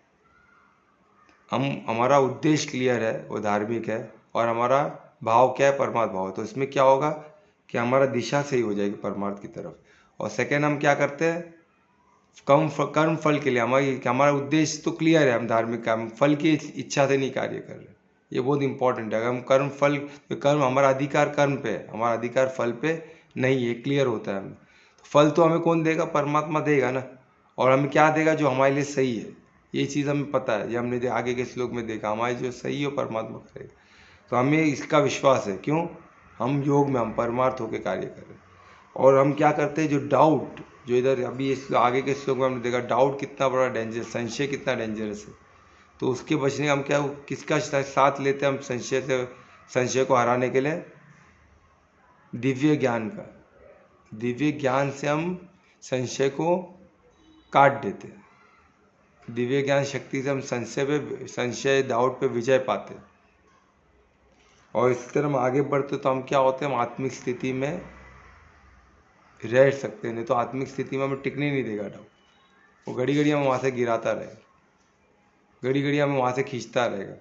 हम हमारा उद्देश्य क्लियर है, वो धार्मिक है, और हमारा भाव क्या है, परमार्थ भाव। तो इसमें क्या होगा कि हमारा दिशा सही हो जाएगी परमार्थ की तरफ। और सेकेंड हम क्या करते हैं, कर्म फल के लिए हमारा उद्देश्य तो क्लियर है, हम धार्मिक काम फल की इच्छा से नहीं कार्य कर रहे, ये बहुत इंपॉर्टेंट है। अगर हम कर्म फल, कर्म हमारा अधिकार कर्म पे है, हमारा अधिकार फल पे नहीं है, क्लियर होता है हमें। तो फल तो हमें कौन देगा, परमात्मा देगा ना। और हमें क्या देगा, जो हमारे लिए सही है, ये चीज़ हमें पता है, ये हमने आगे के श्लोक में देखा, हमारे जो सही है परमात्मा करेगा। तो हमें इसका विश्वास है, क्यों, हम योग में हम परमार्थ होकर कार्य कर रहे हैं। और हम क्या करते हैं, जो डाउट, जो इधर अभी इस आगे के श्लोक में हमने देखा, डाउट कितना बड़ा डेंजर, संशय कितना डेंजरस है। तो उसके बचने हम क्या, किसका साथ लेते हैं हम संशय से, संशय को हराने के लिए दिव्य ज्ञान का, दिव्य ज्ञान से हम संशय को काट देते हैं। दिव्य ज्ञान शक्ति से हम संशय डाउट पे विजय पाते हैं। और इस तरह हम आगे बढ़ते तो हम क्या होते हैं, हम आत्मिक स्थिति में रह सकते हैं। नहीं तो आत्मिक स्थिति में हमें टिकने नहीं देगा डाउट, वो घड़ी घड़ी हमें वहाँ से गिराता रहेगा, घड़ी घड़ी हमें वहाँ से खींचता रहेगा,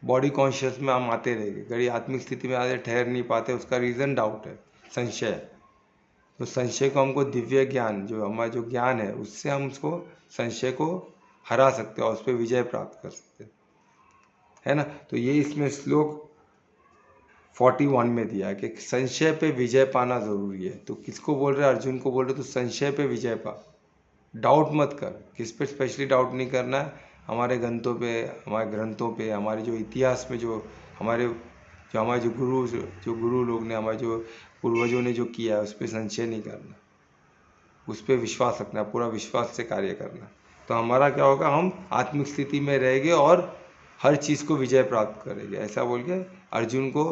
बॉडी कॉन्शियस में हम आते रहेंगे, घड़ी आत्मिक स्थिति में आते ठहर नहीं पाते। उसका रीज़न डाउट है, संशय। तो संशय को हमको दिव्य ज्ञान, जो हमारा जो ज्ञान है, उससे हम उसको संशय को हरा सकते हैं और उस पर विजय प्राप्त कर सकते हैं, है ना। तो ये इसमें श्लोक 41 में दिया है कि संशय पे विजय पाना जरूरी है। तो किसको बोल रहे हैं, अर्जुन को बोल रहे, तो संशय पे विजय पा, डाउट मत कर। किस पे स्पेशली डाउट नहीं करना है, हमारे ग्रंथों पे, हमारे ग्रंथों पे, हमारे जो इतिहास में जो हमारे जो गुरु लोग ने, हमारे जो पूर्वजों ने जो किया है, उस पर संशय नहीं करना, उस पर विश्वास रखना, पूरा विश्वास से कार्य करना। तो हमारा क्या होगा, हम आत्मिक स्थिति में रहेंगे और हर चीज़ को विजय प्राप्त करेंगे। ऐसा बोल के अर्जुन को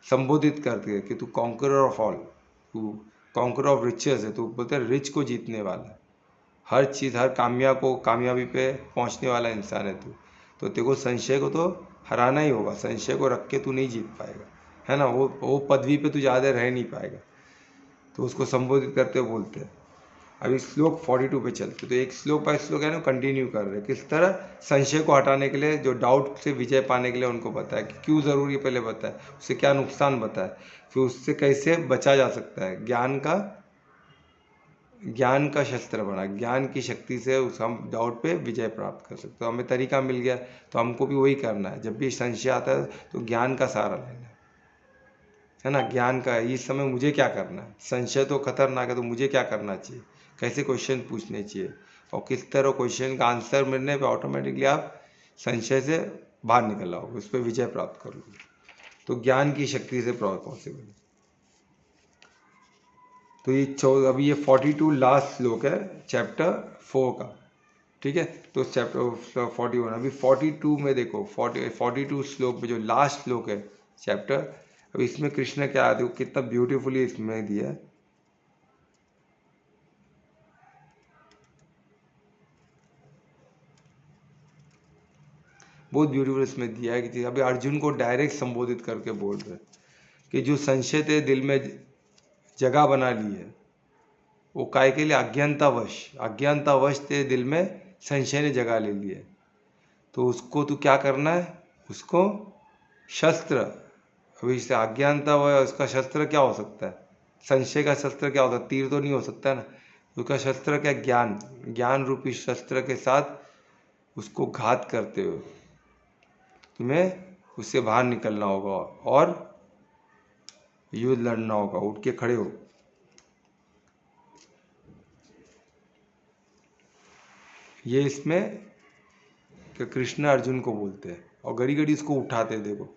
संबोधित करते हैं कि तू कॉन्करर ऑफ ऑल, तू कॉन्करर ऑफ रिचेस है, तू बोलते हैं रिच को जीतने वाला है, हर चीज़, हर कामयाबी पे पहुंचने वाला इंसान है तू। तो तेरे को संशय को तो हराना ही होगा, संशय को रख के तू नहीं जीत पाएगा, है ना। वो पदवी पे तू ज़्यादा रह नहीं पाएगा। तो उसको संबोधित करते हुए बोलते हैं। अभी श्लोक 42 पे चलते, तो एक श्लोक बाय श्लोक है ना, कंटिन्यू कर रहे हैं किस तरह संशय को हटाने के लिए, जो डाउट से विजय पाने के लिए उनको बताया कि क्यों ज़रूरी, पहले बताया उससे क्या नुकसान बताया, फिर उससे कैसे बचा जा सकता है। ज्ञान का शस्त्र बना, ज्ञान की शक्ति से उस हम डाउट पे विजय प्राप्त कर सकते। तो हमें तरीका मिल गया, तो हमको भी वही करना है। जब भी संशय आता है तो ज्ञान का सहारा लेना है ना, ज्ञान का, इस समय मुझे क्या करना है, संशय तो खतरनाक है, तो मुझे क्या करना चाहिए, कैसे क्वेश्चन पूछने चाहिए, और किस तरह क्वेश्चन का आंसर मिलने पे ऑटोमेटिकली आप संशय से बाहर निकल आओगे, उस पर विजय प्राप्त करोगे। तो ज्ञान की शक्ति से पॉसिबल। तो ये अभी ये 42 लास्ट श्लोक है चैप्टर 4 का, ठीक है। तो चैप्टर 41, अभी 42 में देखो, 42 श्लोक में जो लास्ट श्लोक है चैप्टर, अब इसमें कृष्ण क्या, देखो कितना ब्यूटीफुली इसमें दिया है। बहुत ब्यूटीफुल इसमें दिया है कि अभी अर्जुन को डायरेक्ट संबोधित करके बोल रहे हैं कि जो संशय तेरे दिल में जगह बना ली है, वो काय के लिए, अज्ञानतावश तेरे दिल में संशय ने जगह ले ली है। तो उसको तू क्या करना है, उसको शस्त्र, अभी इससे अज्ञानता व उसका शस्त्र क्या हो सकता है, संशय का शस्त्र क्या होता है, तीर तो नहीं हो सकता ना। उसका शस्त्र क्या, ज्ञान रूपी शस्त्र के साथ उसको घात करते हुए तुम्हें उससे बाहर निकलना होगा और युद्ध लड़ना होगा, उठ के खड़े हो। ये इसमें कि कृष्ण अर्जुन को बोलते हैं और घड़ी घड़ी इसको उठाते हैं। देखो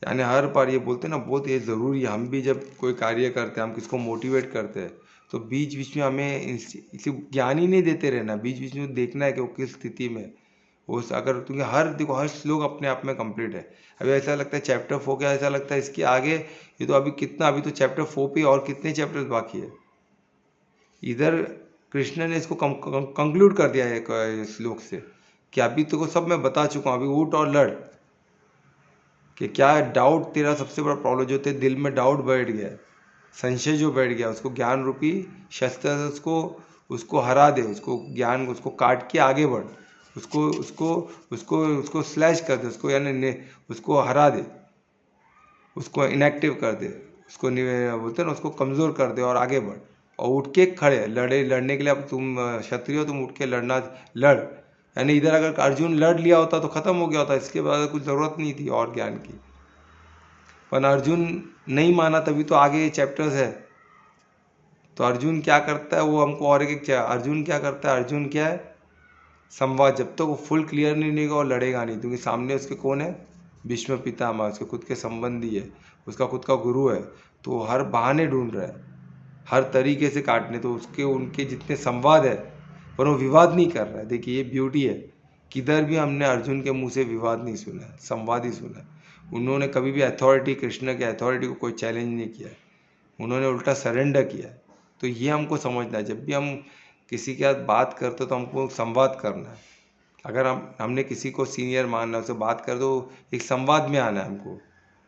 यानी हर बार ये बोलते हैं ना, बहुत ये ज़रूरी है। हम भी जब कोई कार्य करते हैं, हम किसको मोटिवेट करते हैं, तो बीच बीच में हमें इसे ज्ञान ही नहीं देते रहना, बीच बीच में देखना है कि वो किस स्थिति में उस, अगर क्योंकि देखो हर श्लोक अपने आप में कंप्लीट है। अभी ऐसा लगता है चैप्टर 4 क्या, ऐसा लगता है इसके आगे ये तो अभी कितना, अभी तो चैप्टर 4 पे और कितने चैप्टर्स बाकी है। इधर कृष्ण ने इसको कंक्लूड कर दिया है एक श्लोक से कि अभी तो सब मैं बता चुका हूँ, अभी उठ और लड़। कि क्या डाउट तेरा सबसे बड़ा प्रॉब्लम, जो तेरे दिल में डाउट बैठ गया, संशय जो बैठ गया, उसको ज्ञान रूपी शस्त्र से उसको हरा दे, उसको ज्ञान उसको काट के आगे बढ़, उसको उसको उसको उसको स्लैश कर दे, उसको यानी उसको हरा दे, उसको इनएक्टिव कर दे, उसको बोलते हैं ना, उसको कमज़ोर कर दे और आगे बढ़ और उठ के खड़े लड़ने के लिए। अब तुम क्षत्रिय हो, तुम उठ के लड़। यानी इधर अगर अर्जुन लड़ लिया होता तो ख़त्म हो गया होता, इसके बाद कुछ ज़रूरत नहीं थी और ज्ञान की। पर अर्जुन नहीं माना, तभी तो आगे चैप्टर्स है। तो अर्जुन क्या करता है, वो हमको और एक अर्जुन क्या करता है, अर्जुन क्या है, संवाद। जब तक तो वो फुल क्लियर नहीं होगा और लड़ेगा नहीं, क्योंकि सामने उसके कौन है, भीष्म पितामह, उसके खुद के संबंधी है, उसका खुद का गुरु है। तो हर बहाने ढूंढ रहा है, हर तरीके से काटने, तो उसके उनके जितने संवाद है, पर वो विवाद नहीं कर रहा है। देखिए ये ब्यूटी है, किधर भी हमने अर्जुन के मुंह से विवाद नहीं सुना है, संवाद ही सुना है। उन्होंने कभी भी अथॉरिटी, कृष्ण के अथॉरिटी को कोई चैलेंज नहीं किया है, उन्होंने उल्टा सरेंडर किया है। तो ये हमको समझना है, जब भी हम किसी के साथ बात करते तो हमको संवाद करना है। अगर हमने किसी को सीनियर मानना है, उससे बात कर दो, एक संवाद में आना है हमको,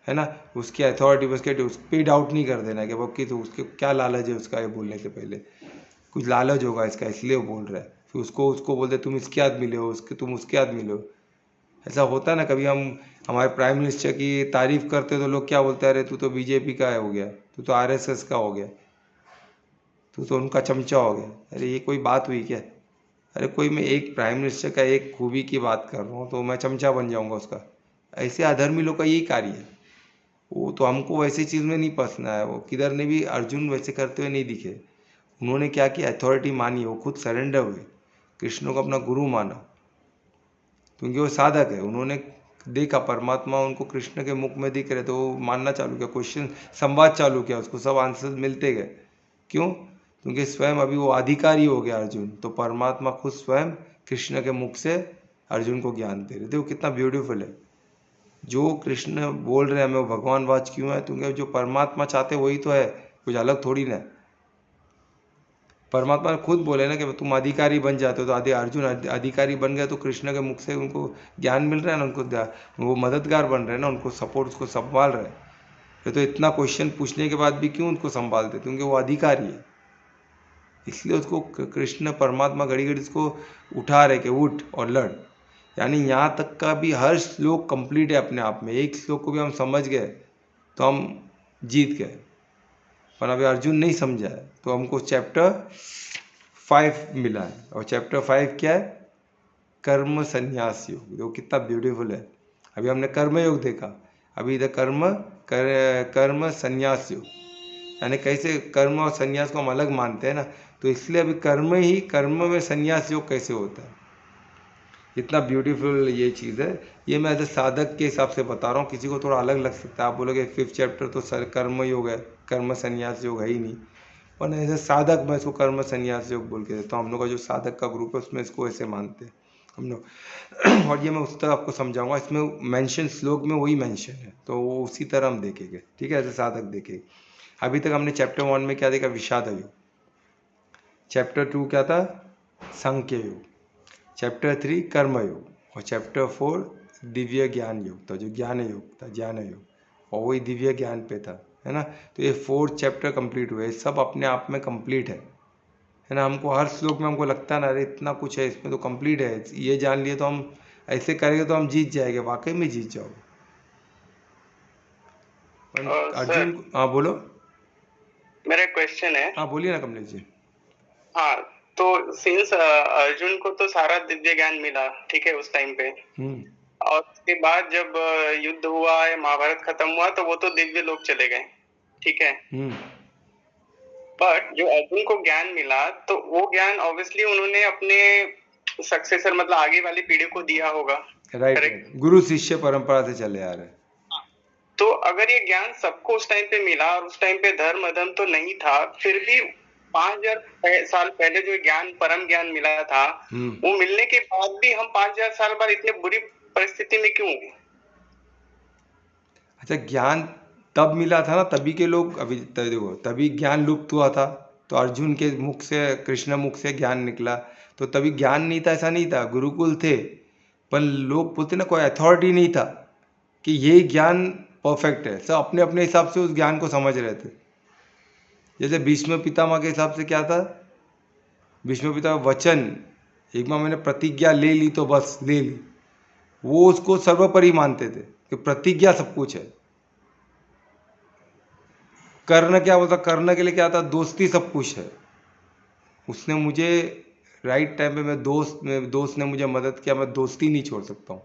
है ना। उसकी अथॉरिटी उस पर डाउट नहीं कर देना कि वो कि तो उसके क्या लालच है, उसका ये बोलने से पहले कुछ लालच होगा इसका, इसलिए वो बोल रहा है। फिर उसको बोलते तुम इसके आदमी हो, तुम उसके आदमी हो। ऐसा होता है ना, कभी हम हमारे प्राइम मिनिस्टर की तारीफ करते तो लोग क्या बोलते हैं, अरे तू तो बीजेपी का हो गया, तू तो आरएसएस का हो गया, तू तो उनका चमचा हो गया। अरे ये कोई बात हुई क्या? अरे कोई, मैं एक प्राइम मिनिस्टर का एक खूबी की बात कर रहा हूँ तो मैं चमचा बन जाऊँगा उसका? ऐसे अधर्मी लोग का यही कार्य है। वो तो हमको वैसी चीज़ में नहीं फंसना है। वो किधर ने भी अर्जुन वैसे करते हुए नहीं दिखे। उन्होंने क्या किया, अथॉरिटी मानी, वो खुद सरेंडर हुए, कृष्ण को अपना गुरु माना, क्योंकि वो साधक है। उन्होंने देखा परमात्मा उनको कृष्ण के मुख में दिख रहे, तो वो मानना चालू किया, क्वेश्चन संवाद चालू किया, उसको सब आंसर मिलते गए। क्यों? क्योंकि स्वयं अभी वो अधिकारी हो गया अर्जुन, तो परमात्मा खुद स्वयं कृष्ण के मुख से अर्जुन को ज्ञान दे रहे। देखो कितना ब्यूटीफुल है। जो कृष्ण बोल रहे हैं हमें, वो भगवान वाच क्यों है? क्योंकि जो परमात्मा चाहते वही तो है, कुछ अलग थोड़ी ना। परमात्मा ने खुद बोले ना कि तुम अधिकारी बन जाते हो, तो अर्जुन अधिकारी बन गया, तो कृष्ण के मुख से उनको ज्ञान मिल रहा है ना, उनको वो मददगार बन रहे हैं ना, उनको सपोर्ट, उसको संभाल रहे हैं। ये तो इतना क्वेश्चन पूछने के बाद भी क्यों उनको संभालते? क्योंकि वो अधिकारी है, इसलिए उसको कृष्ण परमात्मा घड़ी घड़ी उसको उठा रहे कि उठ और लड़। यानी यहाँ तक का भी हर श्लोक कंप्लीट है अपने आप में। एक श्लोक को भी हम समझ गए तो हम जीत गए, पर अभी अर्जुन नहीं समझा है, तो हमको चैप्टर 5 मिला है। और चैप्टर 5 क्या है? कर्म संन्यास योग। देखो कितना ब्यूटीफुल है। अभी हमने कर्म योग देखा, अभी इधर कर्म संन्यास योग, यानी कैसे कर्म और संन्यास को हम अलग मानते हैं ना, तो इसलिए अभी कर्म में संन्यास योग कैसे होता है। इतना ब्यूटीफुल ये चीज़ है। ये मैं एज ए साधक के हिसाब से बता रहा हूँ, किसी को थोड़ा अलग लग सकता है। आप बोलोगे 5th चैप्टर तो सर कर्म योग है, कर्म संन्यास योग है ही नहीं। पर एज ए साधक मैं इसको कर्म संन्यास योग बोल के देता हूँ। हम लोग का जो साधक का ग्रुप है उसमें इसको ऐसे मानते हैं हम लोग। और ये मैं उस तरह आपको समझाऊंगा, इसमें मेंशन श्लोक में वही मेंशन है, तो वो उसी तरह हम देखेंगे, ठीक है, एज ए साधक देखेंगे। अभी तक हमने चैप्टर 1 में क्या देखा? विषाद योग। चैप्टर 2 क्या था? सांख्य योग। चैप्टर 3 कर्म योग। और चैप्टर 4 दिव्य ज्ञान योग था, जो ज्ञान योग था, ज्ञान योग, और वही दिव्य ज्ञान पे था, है ना। तो ये 4 चैप्टर कंप्लीट हुए, सब अपने आप में कंप्लीट है ना। हमको हर श्लोक में हमको लगता है ना, अरे इतना कुछ है इसमें, तो कंप्लीट है, ये जान लिए तो हम ऐसे करेंगे तो हम जीत जाएंगे। वाकई में जीत जाओगे। अर्जुन, हाँ बोलो। मेरा क्वेश्चन है। हाँ बोलिए ना कमलेश जी। हाँ, तो सिंस अर्जुन को तो सारा दिव्य ज्ञान मिला, ठीक है, उस टाइम पे, और उसके बाद जब युद्ध हुआ है, महाभारत खत्म हुआ, तो वो तो दिव्य लोग चले गए, ठीक है। बट जो अर्जुन को ज्ञान मिला, तो वो ज्ञान ऑब्वियसली उन्होंने अपने सक्सेसर मतलब आगे वाली पीढ़ी को दिया होगा। Right Correct? राइट, गुरु शिष्य परंपरा से चले आ रहे हैं। तो अगर ये ज्ञान सबको उस टाइम पे मिला और उस टाइम पे धर्म अधर्म तो नहीं था, फिर भी 5000 साल पहले जो ज्ञान परम ज्ञान मिला था, वो मिलने के बाद भी हम 5000 साल बाद इतने बुरी परिस्थिति में क्यों? अच्छा, ज्ञान तब मिला था ना, तभी के लोग अभी देखो, तभी ज्ञान लुप्त हुआ था, तो अर्जुन के मुख से, कृष्ण मुख से ज्ञान निकला, तो तभी ज्ञान नहीं था, ऐसा नहीं था, गुरुकुल थे, पर लोग बोलते ना, कोई अथॉरिटी नहीं था कि यही ज्ञान परफेक्ट है, सब अपने अपने हिसाब से उस ज्ञान को समझ रहे थे। जैसे भीष्म पितामह के हिसाब से क्या था, भीष्म पितामह वचन, एक बार मैंने प्रतिज्ञा ले ली तो बस ले ली, वो उसको सर्वोपरि मानते थे कि प्रतिज्ञा सब कुछ है। कर्ण क्या बोलता, कर्ण के लिए क्या था, दोस्ती सब कुछ है, उसने मुझे राइट टाइम पे, मेरे दोस्त ने मुझे मदद किया, मैं दोस्ती नहीं छोड़ सकता हूँ,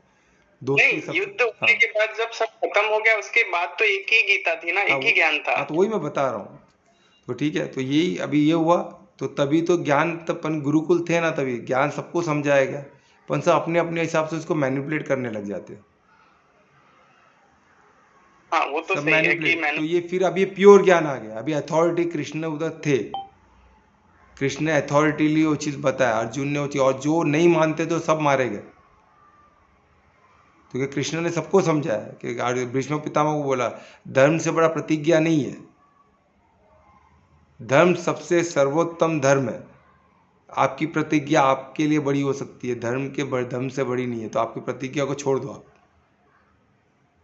दोस्ती सब। युद्ध होने के बाद जब सब खत्म हो गया, उसके बाद तो एक ही गीता थी ना, एक ही ज्ञान था। तो वही मैं बता रहा हूँ। तो ठीक है, तो यही अभी ये हुआ, तो तभी तो ज्ञान, तब अपन गुरुकुल थे ना, तभी ज्ञान सबको समझाया गया, अपन सब अपने अपने हिसाब से उसको मैनिपुलेट करने लग जाते हैं। हाँ, वो तो सही है कि तो ये फिर अभी प्योर ज्ञान आ गया, अभी अथॉरिटी कृष्ण उधर थे, कृष्ण ने अथॉरिटीली वो चीज़ बताया, अर्जुन ने वो चीज़, और जो नहीं मानते तो सब मारे गए, क्योंकि कृष्ण ने सबको समझाया कि भीष्म पितामह को बोला, धर्म से बड़ा प्रतिज्ञा नहीं है, धर्म सबसे सर्वोत्तम धर्म है, आपकी प्रतिज्ञा आपके लिए बड़ी हो सकती है, धर्म से बड़ी नहीं है, तो आपकी प्रतिज्ञा को छोड़ दो आप।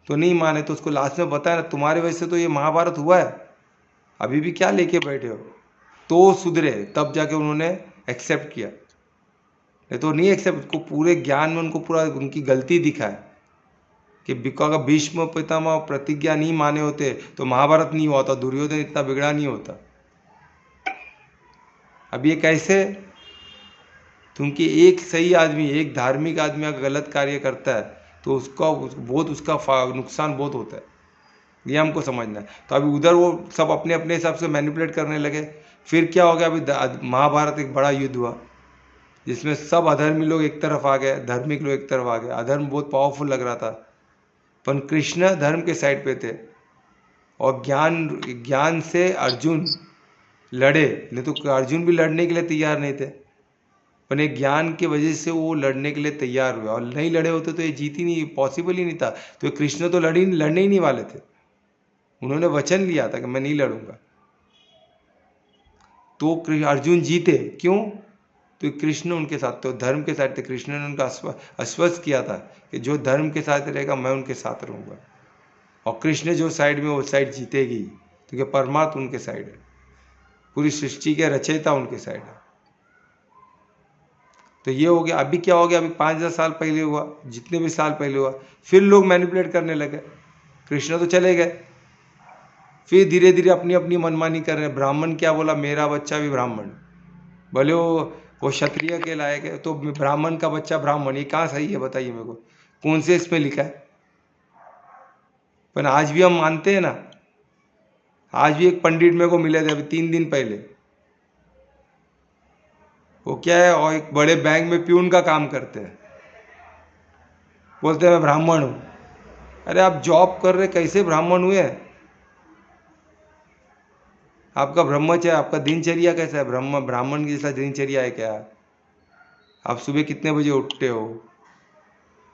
तो नहीं माने, तो उसको लास्ट में बताया ना, तुम्हारे वजह से तो ये महाभारत हुआ है, अभी भी क्या लेके बैठे हो, तो सुधरे, तब जाके उन्होंने एक्सेप्ट किया, नहीं तो नहीं एक्सेप्ट, उसको पूरे ज्ञान में उनको पूरा उनकी गलती दिखाए कि बिकॉज भीष्म पितामह प्रतिज्ञा नहीं माने होते तो महाभारत नहीं हुआ होता, दुर्योधन इतना बिगड़ा नहीं होता। अब ये कैसे, क्योंकि एक सही आदमी, एक धार्मिक आदमी अगर गलत कार्य करता है तो उसका नुकसान बहुत होता है, ये हमको समझना है। तो अभी उधर वो सब अपने अपने हिसाब से मैनिपुलेट करने लगे, फिर क्या हो गया, अभी महाभारत एक बड़ा युद्ध हुआ, जिसमें सब अधर्मी लोग एक तरफ आ गए, धार्मिक लोग एक तरफ आ गए, अधर्म बहुत पावरफुल लग रहा था, पर कृष्ण धर्म के साइड पे थे, और ज्ञान से अर्जुन लड़े, नहीं तो अर्जुन भी लड़ने के लिए तैयार नहीं थे, पर एक ज्ञान की वजह से वो लड़ने के लिए तैयार हुए, और नहीं लड़े होते तो ये जीत ही नहीं, पॉसिबल ही नहीं था, तो कृष्ण तो लड़ने ही नहीं वाले थे, उन्होंने वचन लिया था कि मैं नहीं लड़ूंगा, तो अर्जुन जीते, क्यों, तो कृष्ण उनके साथ, तो धर्म के साथ थे, कृष्ण ने उनका आश्वस्त किया था कि जो धर्म के साथ रहेगा मैं उनके साथ रहूँगा, और कृष्ण जो साइड में, वो साइड जीतेगी, क्योंकि परमात्मा उनके साइड है, पूरी सृष्टि के रचयिता उनके साइड है। तो ये हो गया। अभी क्या हो गया, अभी 5000 साल पहले हुआ, जितने भी साल पहले हुआ, फिर लोग मैनिपुलेट करने लगे, कृष्ण तो चले गए, फिर धीरे धीरे अपनी अपनी मनमानी कर रहे हैं। ब्राह्मण क्या बोला, मेरा बच्चा भी ब्राह्मण, भले वो क्षत्रिय के लायक है, तो ब्राह्मण का बच्चा ब्राह्मण, ये कहाँ सही है बताइए मेरे को, कौन से इसमें लिखा है। पर आज भी हम मानते हैं ना, आज भी एक पंडित मेरे को मिले थे अभी 3 दिन पहले, वो क्या है, और एक बड़े बैंक में प्यून का काम करते हैं, बोलते हैं मैं ब्राह्मण हूँ। अरे आप जॉब कर रहे, कैसे ब्राह्मण हुए, आपका ब्रह्मचर्य, आपका दिनचर्या कैसा है, ब्राह्मण की जैसा दिनचर्या है क्या, आप सुबह कितने बजे उठते हो,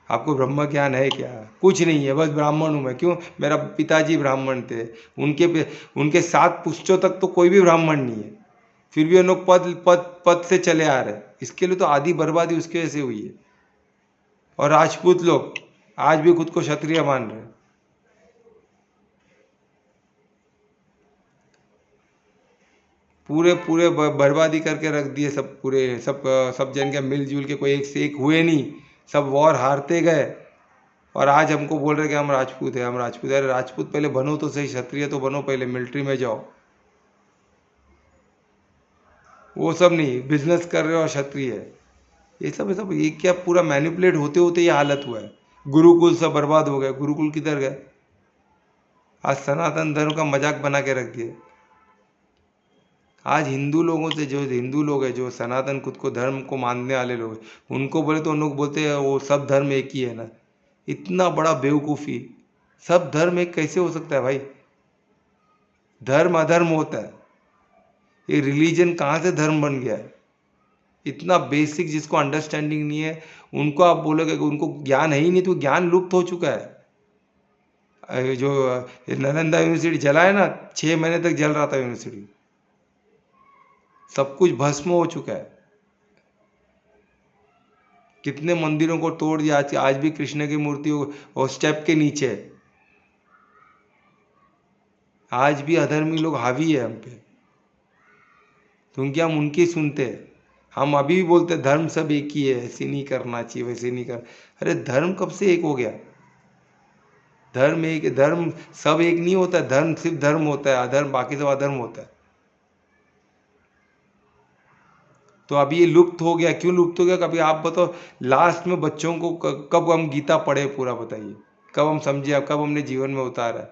आपको ब्रह्म ज्ञान है क्या, कुछ नहीं है, बस ब्राह्मण हूँ मैं, क्यों, मेरा पिताजी ब्राह्मण थे, उनके 7 पुश्तों तक तो कोई भी ब्राह्मण नहीं है, फिर भी उन लोग पद से चले आ रहे, इसके लिए तो आधी बर्बादी उसकी वजह से हुई है। और राजपूत लोग आज भी खुद को क्षत्रिय मान रहे, पूरे बर्बादी करके रख दिए सब, पूरे सब जन के मिलजुल के, कोई एक से एक हुए नहीं, सब वॉर हारते गए, और आज हमको बोल रहे कि हम राजपूत हैं, हम राजपूत। अरे राजपूत पहले बनो तो सही, क्षत्रिय तो बनो पहले, मिलिट्री में जाओ, वो सब नहीं, बिजनेस कर रहे हो और क्षत्रिय है, ये सब ये क्या, पूरा मैनिपुलेट होते होते ये हालत हुआ है। गुरुकुल सब बर्बाद हो गए, गुरुकुल किधर गए, आज सनातन धर्म का मजाक बना के रख दिए। आज हिंदू लोगों से, जो हिंदू लोग हैं, जो सनातन खुद को धर्म को मानने वाले लोग हैं, उनको बोले तो उन लोग बोलते हैं वो सब धर्म एक ही है ना। इतना बड़ा बेवकूफ़ी, सब धर्म एक कैसे हो सकता है भाई? धर्म अधर्म होता है, ये रिलीजन कहाँ से धर्म बन गया है? इतना बेसिक जिसको अंडरस्टैंडिंग नहीं है, उनको आप बोलोगे कि उनको ज्ञान है ही नहीं, तो ज्ञान लुप्त हो चुका है। जो नालंदा यूनिवर्सिटी जला है ना, 6 महीने तक जल रहा था यूनिवर्सिटी, सब कुछ भस्म हो चुका है। कितने मंदिरों को तोड़ दिया, आज भी कृष्ण की मूर्ति और स्टेप के नीचे है। आज भी अधर्मी लोग हावी है हम पे, क्योंकि हम उनकी सुनते हैं। हम अभी भी बोलते हैं धर्म सब एक ही है, ऐसे नहीं करना चाहिए, वैसे नहीं कर। अरे धर्म कब से एक हो गया? धर्म एक, धर्म सब एक नहीं होता। धर्म सिर्फ धर्म होता है, अधर्म बाकी सब अधर्म होता है। तो अभी ये लुप्त हो गया। क्यों लुप्त हो गया? कभी आप बताओ, लास्ट में बच्चों को कब हम गीता पढ़े पूरा, बताइए कब हम समझे, कब हमने जीवन में उतारा?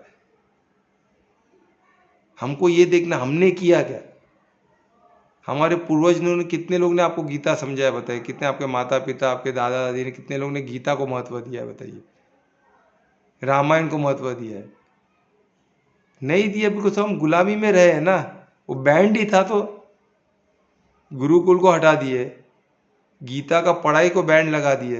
हमको ये देखना हमने किया क्या, हमारे पूर्वज ने, कितने लोग ने आपको गीता समझाया बताइए? कितने आपके माता पिता, आपके दादा दादी ने, कितने लोग ने गीता को महत्व दिया है बताइए? रामायण को महत्व दिया है? नहीं दिया, बिकॉज हम गुलामी में रहे हैं ना। वो बैंड ही था, तो गुरुकुल को हटा दिए, गीता का पढ़ाई को बैंड लगा दिए।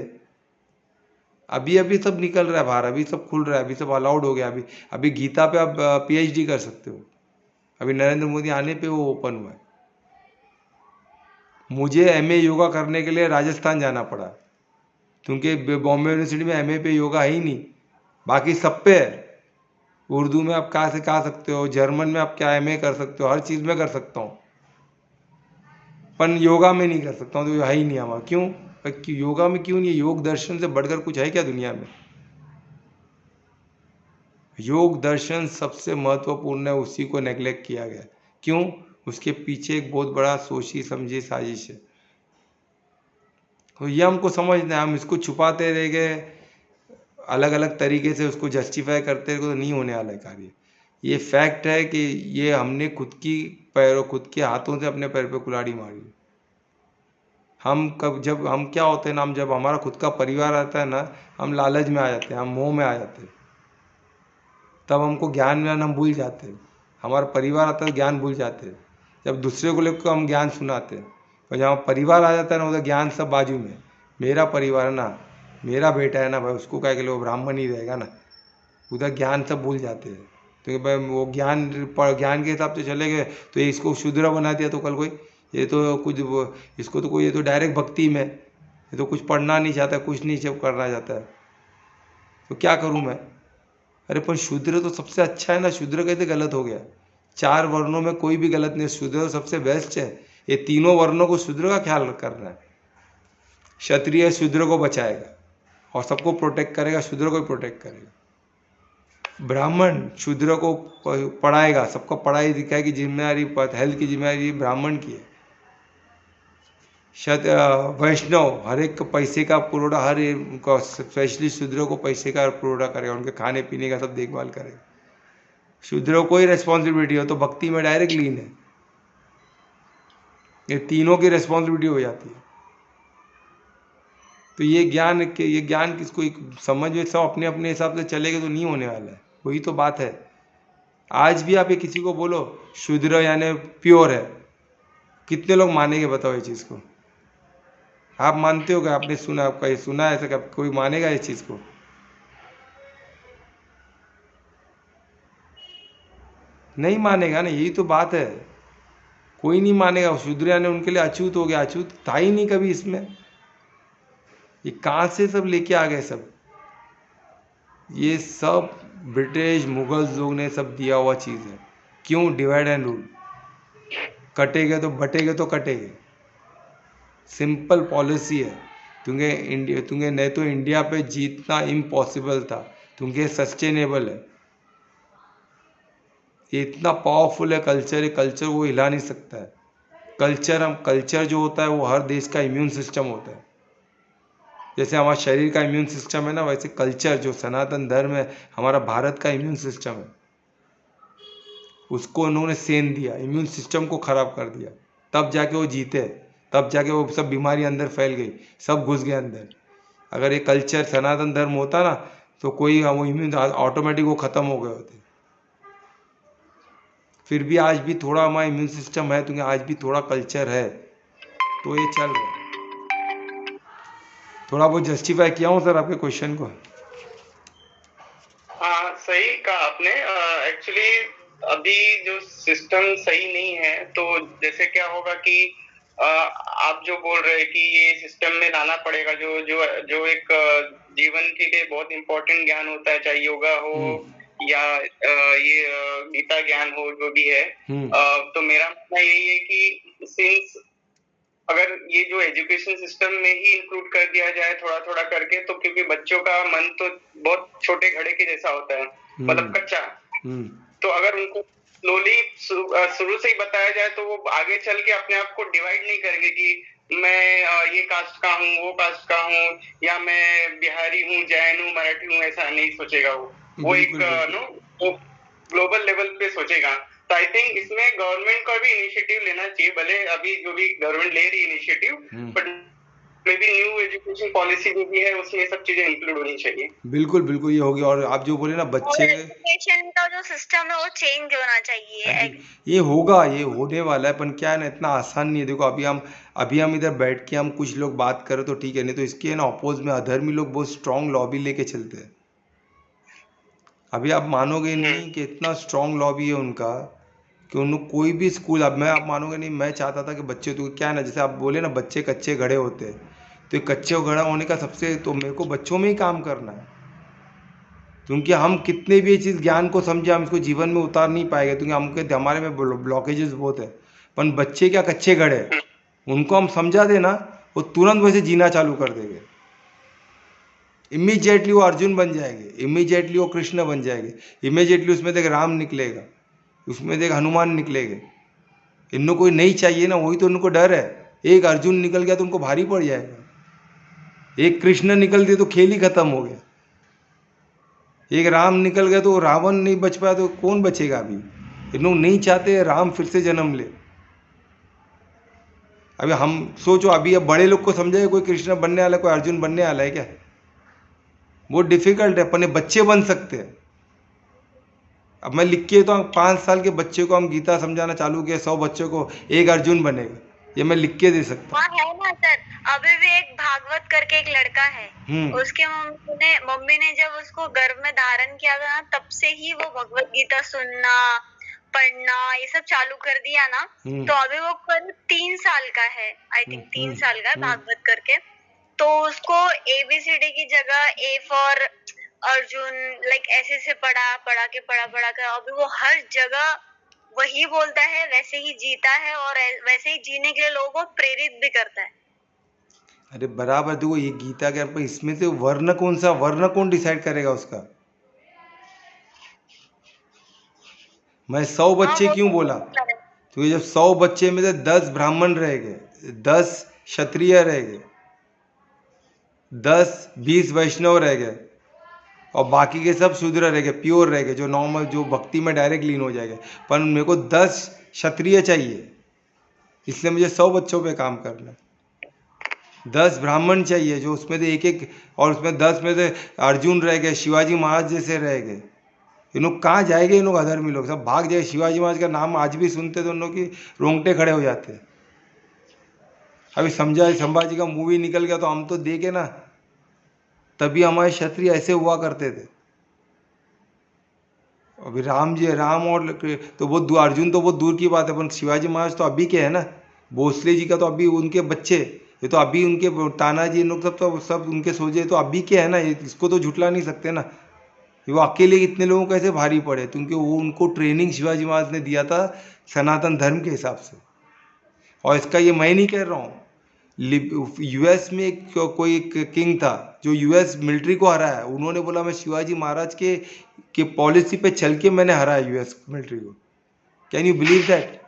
अभी अभी सब निकल रहा है बाहर, अभी सब खुल रहा है, अभी सब अलाउड हो गया। अभी अभी गीता पे आप पीएचडी कर सकते हो। अभी नरेंद्र मोदी आने पे वो ओपन हुआ है। मुझे एमए योगा करने के लिए राजस्थान जाना पड़ा, क्योंकि बॉम्बे यूनिवर्सिटी में एमए पे योगा है ही नहीं, बाकी सब पे है। उर्दू में आप कहाँ से कहा सकते हो, जर्मन में आप क्या एमए कर सकते हो, हर चीज़ में कर सकता हूँ, पर योगा में नहीं कर सकता हूँ, तो है ही नहीं हमारा। क्यों? योगा में क्यों नहीं? योग दर्शन से बढ़कर कुछ है क्या दुनिया में? योग दर्शन सबसे महत्वपूर्ण है, उसी को नेग्लेक्ट किया गया। क्यों? उसके पीछे एक बहुत बड़ा सोची समझी साजिश है। तो ये हमको समझना है। हम इसको छुपाते रह गए, अलग अलग तरीके से उसको जस्टिफाई करते रहे, तो नहीं होने वाला है कार्य। ये फैक्ट है कि ये हमने खुद के हाथों से अपने पैर पे कुल्हाड़ी मारी। जब हम क्या होते हैं ना, हम जब हमारा खुद का परिवार आता है ना, हम लालच में आ जाते हैं, हम मोह में आ जाते हैं, तब हमको ज्ञान हम भूल जाते हैं। हमारा परिवार आता है, ज्ञान भूल जाते हैं। जब दूसरे को लेकर हम ज्ञान सुनाते हैं, और जहाँ परिवार आ जाता है ना, उधर ज्ञान सब बाजू में। मेरा परिवार है ना, मेरा बेटा है ना भाई, उसको क्या के लिए, वो ब्राह्मण ही रहेगा ना, उधर ज्ञान सब भूल जाते हैं। तो भाई वो ज्ञान के हिसाब से चले गए, तो इसको शूद्र बना दिया, तो कल कोई ये तो कुछ इसको तो कोई, ये तो डायरेक्ट भक्ति में, ये तो कुछ पढ़ना नहीं चाहता, कुछ नहीं सब करना चाहता है, तो क्या करूँ मैं? अरे पर शूद्र तो सबसे अच्छा है ना, शूद्र कैसे गलत हो गया? 4 वर्णों में कोई भी गलत नहीं, शूद्र तो सबसे बेस्ट है। ये तीनों वर्णों को शूद्र का ख्याल करना है। क्षत्रिय शूद्र को बचाएगा और सबको प्रोटेक्ट करेगा, शूद्र को ही प्रोटेक्ट करेगा। ब्राह्मण शूद्र को पढ़ाएगा, सबको पढ़ाई दिखाएगी, जिम्मेदारी, हेल्थ की जिम्मेदारी ब्राह्मण की है। वैष्णव हर एक पैसे का पुरोड़ा, हर एक स्पेशली शूद्रों को पैसे का पुरोड़ा करेगा, उनके खाने पीने का सब देखभाल करेगा। शूद्रों को ही रिस्पॉन्सिबिलिटी हो, तो भक्ति में डायरेक्ट लीन है। ये तीनों की रिस्पॉन्सिबिलिटी हो जाती है। तो ये ज्ञान किसको समझ में, सब अपने अपने हिसाब से चलेगा तो नहीं होने वाला है। वही तो बात है। आज भी आप ये किसी को बोलो शूद्र यानी प्योर है, कितने लोग मानेंगे बताओ ये चीज़ को? आप मानते हो क्या? आपने सुना, आपका ये सुना है ऐसा? कोई मानेगा इस चीज़ को? नहीं मानेगा ना, यही तो बात है। कोई नहीं मानेगा। शूद्र यानी उनके लिए अछूत हो गया, अछूत था ही नहीं कभी इसमें। ये कहाँ से सब लेके आ गए सब? ये सब ब्रिटिश मुगल लोग ने सब दिया हुआ चीज़ है। क्यों? Divide and rule. कटेंगे तो बटेंगे तो कटेंगे, सिंपल पॉलिसी है। तुम्हें नहीं तो इंडिया पे जीतना इम्पॉसिबल था, क्योंकि सस्टेनेबल है। ये इतना पावरफुल है कल्चर, कल्चर वो हिला नहीं सकता है। कल्चर जो होता है वो हर देश का इम्यून सिस्टम होता है। जैसे हमारा शरीर का इम्यून सिस्टम है ना, वैसे कल्चर जो सनातन धर्म है, हमारा भारत का इम्यून सिस्टम है। उसको उन्होंने सेंध दिया, इम्यून सिस्टम को खराब कर दिया, तब जाके वो जीते, तब जाके वो सब बीमारी अंदर फैल गई, सब घुस गए अंदर। अगर ये कल्चर सनातन धर्म होता ना तो कोई वो इम्यून ऑटोमेटिक वो खत्म हो गए होते। फिर भी आज भी थोड़ा हमारा इम्यून सिस्टम है, क्योंकि आज भी थोड़ा कल्चर है, तो ये चल रहा है। थोड़ा बहुत जस्टिफाई किया हूँ सर आपके क्वेश्चन को? हाँ, सही कहा आपने। एक्चुअली अभी जो सिस्टम सही नहीं है, तो जैसे क्या होगा कि आप जो बोल रहे हैं कि ये सिस्टम में लाना पड़ेगा, जो जो जो एक जीवन के लिए बहुत इंपॉर्टेंट ज्ञान होता है, चाहे योगा हो या ये गीता ज्ञान हो, जो भी है। तो मेरा मानना यही है कि सिंस अगर ये जो एजुकेशन सिस्टम में ही इंक्लूड कर दिया जाए थोड़ा थोड़ा करके, तो क्योंकि बच्चों का मन तो बहुत छोटे घड़े के जैसा होता है, मतलब कच्चा। तो अगर उनको स्लोली शुरू से ही बताया जाए तो वो आगे चल के अपने आप को डिवाइड नहीं करेंगे कि मैं ये कास्ट का हूँ, वो कास्ट का हूँ, या मैं बिहारी हूँ, जैन हूँ, मराठी हूँ, ऐसा नहीं सोचेगा वो एक ग्लोबल लेवल पे सोचेगा। तो आई थिंक इसमें गवर्नमेंट का भी इनिशिएटिव लेना चाहिए, भले अभी जो भी गवर्नमेंट ले रही है initiative, but may be new education policy जो भी है उसमें सब चीजें इंक्लूड होनी चाहिए। बिल्कुल बिल्कुल, ये होगी। और आप जो बोले ना बच्चे, एजुकेशन का जो सिस्टम है वो चेंज होना चाहिए। ये होगा, ये होने वाला है, पर क्या है ना, इतना आसान नहीं है। देखो अभी हम इधर बैठ के हम कुछ लोग बात करें तो ठीक है, नहीं तो इसके ना अपोज में अधर्मी लोग बहुत स्ट्रांग लॉबी लेके चलते हैं। अभी आप मानोगे नहीं कि इतना स्ट्रांग लॉबी है उनका कि उन कोई भी स्कूल, अब आप मानोगे नहीं, मैं चाहता था कि बच्चे, तो क्या है ना, जैसे आप बोले ना बच्चे कच्चे घड़े होते हैं, तो ये कच्चे घड़ा होने का सबसे, तो मेरे को बच्चों में ही काम करना है। क्योंकि हम कितने भी ये चीज़ ज्ञान को समझे, हम इसको जीवन में उतार नहीं पाएंगे, क्योंकि हमारे में ब्लॉकेजेस बहुत है। पर बच्चे क्या कच्चे घड़े, उनको हम समझा देना, वो तुरंत वैसे जीना चालू कर देंगे। इमीडिएटली वो अर्जुन बन जाएंगे, इमीडिएटली वो कृष्ण बन जाएंगे, इमीडिएटली उसमें देख राम निकलेगा, उसमें देख हनुमान निकलेंगे। इनको कोई नहीं चाहिए ना, वही तो उनको डर है। एक अर्जुन निकल गया तो उनको भारी पड़ जाएगा, एक कृष्ण निकल गए तो खेल ही खत्म हो गया, एक राम निकल गया तो रावण नहीं बच पाया तो कौन बचेगा? अभी इन लोग नहीं चाहते राम फिर से जन्म ले। अभी हम सोचो, अभी अब बड़े लोग को समझाए कोई कृष्ण बनने वाला, कोई अर्जुन बनने वाला है क्या? बहुत डिफिकल्ट है। अपने बच्चे बन सकते हैं। अब मैं लिख के तो 5 साल के बच्चे को हम गीता समझाना चालू किया, 100 बच्चों को एक अर्जुन बनेगा, ये मैं लिख के दे सकता हूँ। है ना सर, अभी भी एक भागवत करके एक लड़का है, उसके मम्मी ने जब उसको गर्भ में धारण किया था ना, तब से ही वो भगवत गीता सुनना, पढ़ना, ये सब चालू कर दिया ना। तो अभी वो करीब 3 साल का है, आई थिंक 3 साल का, भागवत करके। तो उसको ABCD की जगह A फॉर अर्जुन, लाइक ऐसे से पढ़ा के अभी वो हर जगह वही बोलता है, वैसे ही जीता है, और वैसे ही जीने के लिए लोगों को प्रेरित भी करता है। अरे बराबर, देखो ये गीता के पर इसमें से वर्ण कौन सा, वर्ण कौन डिसाइड करेगा उसका? मैं 100 बच्चे क्यों बोला? तो ये जब 100 बच्चे में से 10 ब्राह्मण रह गए, 10 क्षत्रिय रह गए, 10-20 वैष्णव रह गए, और बाकी के सब शूद्र रह गए, प्योर रह गए, जो नॉर्मल, जो भक्ति में डायरेक्ट लीन हो जाएगा। पर मेरे को 10 क्षत्रिय चाहिए, इसलिए मुझे 100 बच्चों पे काम करना है। 10 ब्राह्मण चाहिए, जो उसमें से एक, और उसमें 10 में से अर्जुन रह गए, शिवाजी महाराज जैसे रह गए। इन लोग कहाँ जाएंगे? इन लोग अधर्मी लोग सब भाग जाए। शिवाजी महाराज का नाम आज भी सुनते तो उन लोग की रोंगटे खड़े हो जाते। अभी संभाजी का मूवी निकल गया तो हम तो देखे ना, तभी हमारे क्षत्रिय ऐसे हुआ करते थे। अभी राम और तो बहुत अर्जुन तो बहुत दूर की बात है, पर शिवाजी महाराज तो अभी के है ना। भोसले जी का तो अभी उनके बच्चे, ये तो अभी उनके तानाजी लोग सब तो सब उनके सोचे तो अभी के है ना, इसको तो झुटला नहीं सकते ना। वो अकेले इतने लोगों को कैसे भारी पड़े? क्योंकि वो उनको ट्रेनिंग शिवाजी महाराज ने दिया था सनातन धर्म के हिसाब से। और इसका ये मैं नहीं कह रहा हूँ, यूएस में कोई किंग था जो यूएस मिलिट्री को हराया। उन्होंने बोला मैं शिवाजी महाराज के पॉलिसी पे चल के मैंने हराया यूएस मिलिट्री को। Can you believe that?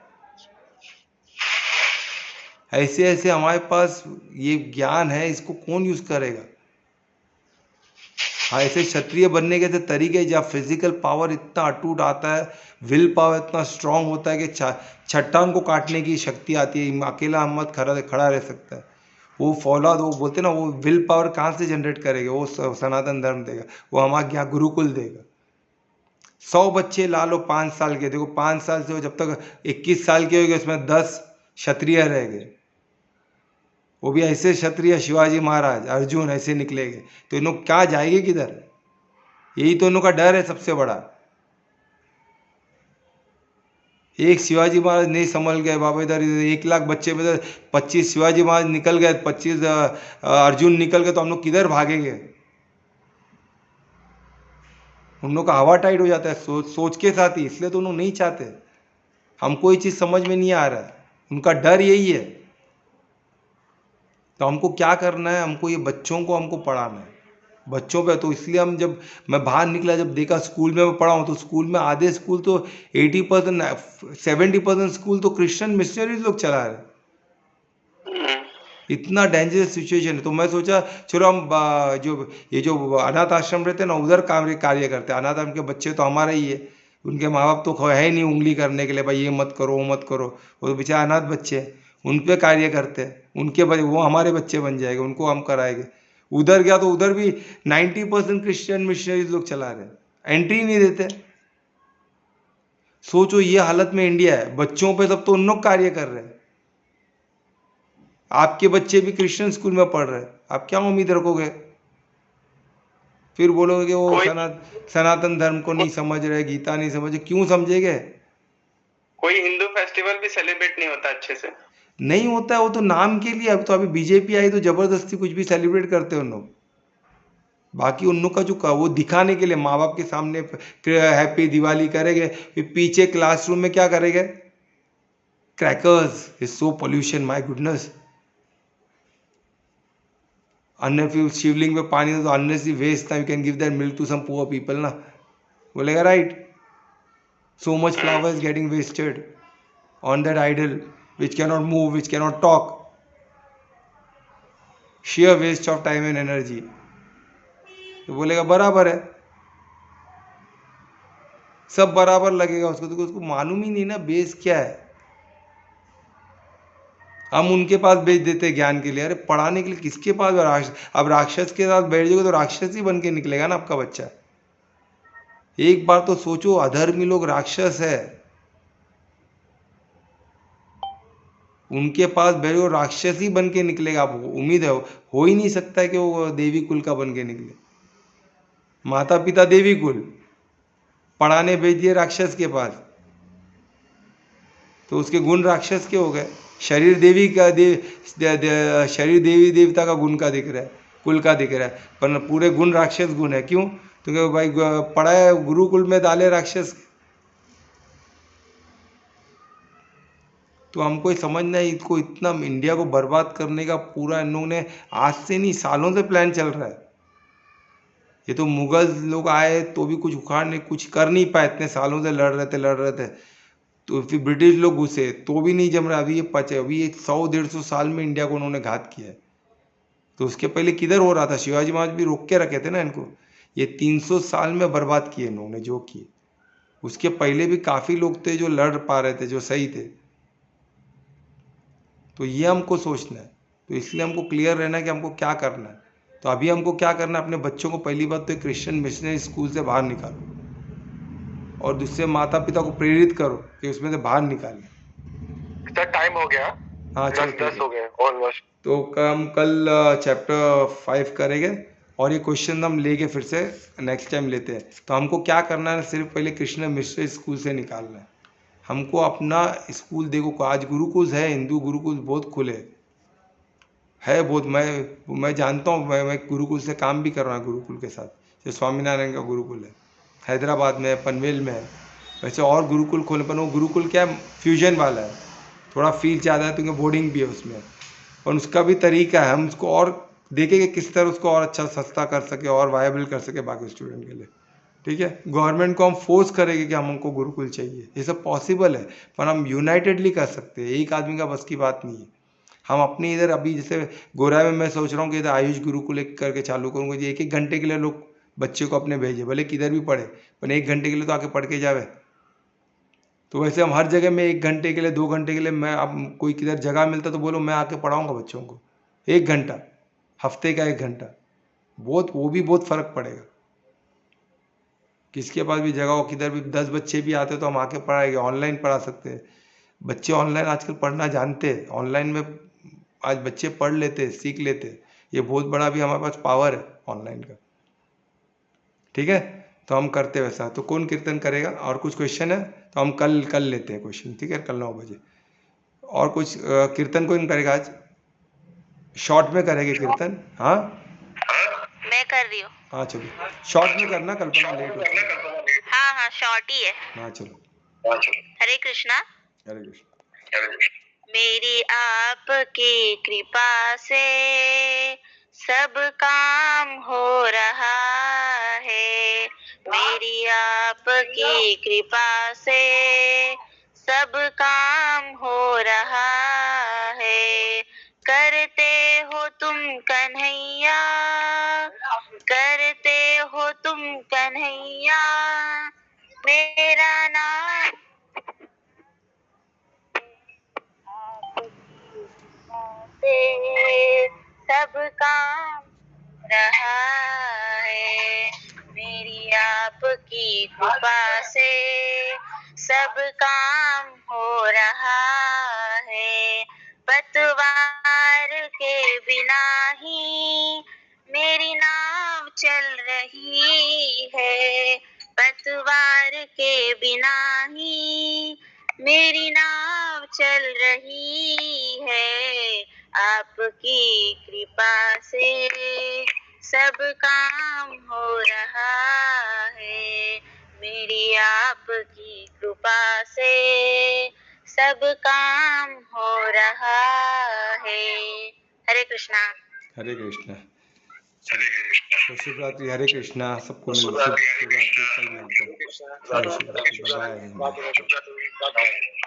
ऐसे ऐसे हमारे पास ये ज्ञान है, इसको कौन यूज करेगा? हाँ, ऐसे क्षत्रिय बनने के तरीके, जहाँ फिजिकल पावर इतना अटूट आता है, विल पावर इतना स्ट्रांग होता है कि चट्टान को काटने की शक्ति आती है, अकेला अहमद खड़ा रह सकता है। वो फौलाद, वो बोलते ना, वो विल पावर कहाँ से जनरेट करेगा? वो सनातन धर्म देगा, वो हमारे यहाँ गुरुकुल देगा। 100 बच्चे ला लो 5 साल के, देखो 5 साल से जब तक 21 साल के हो गए, उसमें 10 क्षत्रिय रह गए, वो भी ऐसे क्षत्रिय, शिवाजी महाराज, अर्जुन ऐसे निकलेंगे, तो इन लोग क्या जाएंगे किधर? यही तो इन लोग का डर है सबसे बड़ा। एक शिवाजी महाराज नहीं संभल गए बाबा, इधर 1 लाख बच्चे में 25 शिवाजी महाराज निकल गए, 25 अर्जुन निकल गए, तो हम लोग किधर भागेंगे? उन लोग का हवा टाइट हो जाता है सोच के साथ ही, इसलिए तो उन लोग नहीं चाहते। हमको ये चीज़ समझ में नहीं आ रहा है, उनका डर यही है। तो हमको क्या करना है? हमको ये बच्चों को हमको पढ़ाना है, बच्चों पे। तो इसलिए हम, जब मैं बाहर निकला, जब देखा स्कूल में मैं पढ़ा हूँ, तो स्कूल में आधे स्कूल तो 80% 70% स्कूल तो क्रिश्चियन मिशनरीज लोग चला रहे। इतना डेंजरस सिचुएशन है। तो मैं सोचा चलो हम जो अनाथ आश्रम रहते हैं ना, उधर कार्य करते हैं। अनाथ आश्रम के बच्चे तो हमारे ही है, उनके माँ बाप तो है नहीं उंगली करने के लिए, भाई ये मत करो वो मत करो, वो तो बेचारे अनाथ बच्चे हैं, उन पे कार्य करते हैं। उनके वो हमारे बच्चे बन जाएंगे, उनको हम कराएंगे। उधर गया तो उधर भी 90% क्रिश्चियन मिशनरीज लोग चला रहे हैं, एंट्री नहीं देते। सोचो ये हालत में इंडिया है, बच्चों पे तब तो उन लोग कार्य कर रहे हैं। आपके बच्चे भी क्रिश्चियन स्कूल में पढ़ रहे हैं, आप क्या उम्मीद रखोगे? फिर बोलोगे कि वो सनातन धर्म को नहीं समझ रहे, गीता नहीं समझ। क्यों समझेंगे? कोई हिंदू फेस्टिवल भी सेलिब्रेट नहीं होता अच्छे से, नहीं होता है, वो तो नाम के लिए। अब तो अभी बीजेपी आई तो जबरदस्ती कुछ भी सेलिब्रेट करते हैं उन लोग। बाकी उन लोग का जो वो दिखाने के लिए माँ बाप के सामने हैप्पी दिवाली करेंगे, फिर पीछे क्लासरूम में क्या करेंगे? Crackers is so pollution, my goodness. अन्य शिवलिंग में पानी तो अननेसरी वेस्ट ना, you can give that milk to some poor people ना, बोलेगा right. So much flowers getting wasted on that idol which cannot move, which cannot talk, sheer waste of time and energy। तो बोलेगा बराबर है, सब बराबर लगेगा उसको। तो उसको मालूम ही नहीं ना बेस क्या है। हम उनके पास भेज देते हैं ज्ञान के लिए, अरे पढ़ाने के लिए किसके पास? अब राक्षस के साथ बैठ जाओगे तो राक्षस ही बन के निकलेगा ना आपका बच्चा। एक बार तो सोचो, अधर्मी लोग राक्षस है, उनके पास बैठो राक्षस ही बन के निकलेगा। आप उम्मीद है, हो ही नहीं सकता है कि वो देवी कुल का बन के निकले। माता पिता देवी कुल, पढ़ाने भेज दिए राक्षस के पास, तो उसके गुण राक्षस के हो गए। शरीर देवी का शरीर देवी देवता का गुण का दिख रहा है, कुल का दिख रहा है, पर पूरे गुण राक्षस गुण है। क्यों? क्योंकि भाई पढ़ा है गुरुकुल में डाले राक्षस। तो हमको ये समझना है, इसको इतना इंडिया को बर्बाद करने का पूरा इन लोगों ने आज से नहीं सालों से प्लान चल रहा है। ये तो मुगल लोग आए तो भी कुछ उखाड़ने कुछ कर नहीं पाए, इतने सालों से लड़ रहे थे। तो फिर ब्रिटिश लोग घुसे तो भी नहीं जम रहा। अभी ये 100-150 साल में इंडिया को उन्होंने घात किया है। तो उसके पहले किधर हो रहा था? शिवाजी महाराज भी रोक के रखे थे ना इनको। ये 300 साल में बर्बाद किए इन्होंने जो किए। उसके पहले भी काफ़ी लोग थे जो लड़ पा रहे थे, जो सही थे। तो ये हमको सोचना है। तो इसलिए हमको क्लियर रहना है कि हमको क्या करना है। तो अभी हमको क्या करना है? अपने बच्चों को पहली बात तो क्रिश्चियन मिशनरी स्कूल से बाहर निकालो, और दूसरे माता पिता को प्रेरित करो कि उसमें से बाहर निकालें। सर टाइम हो गया। हाँ, 10 हो गए ऑलमोस्ट। तो हम कल चैप्टर 5 करेंगे, और ये क्वेश्चन हम लेके फिर से नेक्स्ट टाइम लेते हैं। तो हमको क्या करना है? सिर्फ पहले क्रिश्चियन मिशनरी स्कूल से निकालना है हमको अपना स्कूल। देखो आज गुरुकुल है, हिंदू गुरुकुल बहुत खुले है बहुत। मैं जानता हूँ, मैं गुरुकुल से काम भी कर रहा हूँ, गुरुकुल के साथ। जो स्वामीनारायण का गुरुकुल है हैदराबाद में, पनवेल में है। वैसे और गुरुकुल खोले, पर वो गुरुकुल क्या फ्यूजन वाला है, थोड़ा फील ज़्यादा है, क्योंकि बोर्डिंग भी है उसमें, और उसका भी तरीका है। हम उसको और देखेंगे किस तरह उसको और अच्छा सस्ता कर सके और वायबल कर सके बाकी स्टूडेंट के लिए। ठीक है, गवर्नमेंट को हम फोर्स करेंगे कि हमको गुरुकुल चाहिए, ये सब पॉसिबल है, पर हम यूनाइटेडली कर सकते हैं। एक आदमी का बस की बात नहीं है। हम अपने इधर अभी जैसे गोरा में मैं सोच रहा हूँ कि इधर आयुष गुरुकुल एक करके चालू करूँगा जी। 1-1 घंटे के लिए लोग बच्चे को अपने भेजे, भले किधर भी पढ़े, पर 1 घंटे के लिए तो आके पढ़ के जावे। तो वैसे हम हर जगह में 1 घंटे के लिए 2 घंटे के लिए, मैं अब कोई किधर जगह मिलता तो बोलो मैं आके पढ़ाऊँगा बच्चों को 1 घंटा, हफ्ते का 1 घंटा, बहुत वो भी बहुत फ़र्क पड़ेगा। किसके पास भी जगह हो, किधर भी 10 बच्चे भी आते तो हम आके पढ़ाएंगे, ऑनलाइन पढ़ा सकते हैं। बच्चे ऑनलाइन आजकल पढ़ना जानते हैं, ऑनलाइन में आज बच्चे पढ़ लेते, सीख लेते, ये बहुत बड़ा भी हमारे पास पावर है ऑनलाइन का। ठीक है, तो हम करते वैसा। तो कौन कीर्तन करेगा? और कुछ क्वेश्चन है तो हम कल लेते हैं क्वेश्चन, ठीक है, कल 9 बजे। और कुछ कीर्तन कौन करेगा आज? शॉर्ट में करेंगे कीर्तन? हाँ मैं कर रही हूँ। हाँ चलो शॉर्ट में करना, कल्पना लेट हो। हाँ हाँ शॉर्ट ही है। हाँ चलो। हरे कृष्णा। हरे कृष्ण। मेरी आपकी कृपा से सब काम हो रहा है, मेरी आपकी कृपा से सब काम हो रहा है। करते हो तुम कन्हैया, करते हो तुम कन्हैया, मेरा नाम से सब काम रहा है, मेरी आपकी कृपा से सब काम हो रहा है। पतवार के बिना ही मेरी नाव चल रही है, पतवार के बिना ही मेरी नाव चल रही है। आपकी कृपा से सब काम हो रहा है, मेरी आपकी कृपा से सब काम हो रहा है। हरे कृष्णा। हरे कृष्णा। तो शुभ रात्रि। हरे कृष्णा। सबको मिलकर शुभ रात्रि। कल मिलते हैं। शुभ रात्रि। बाय।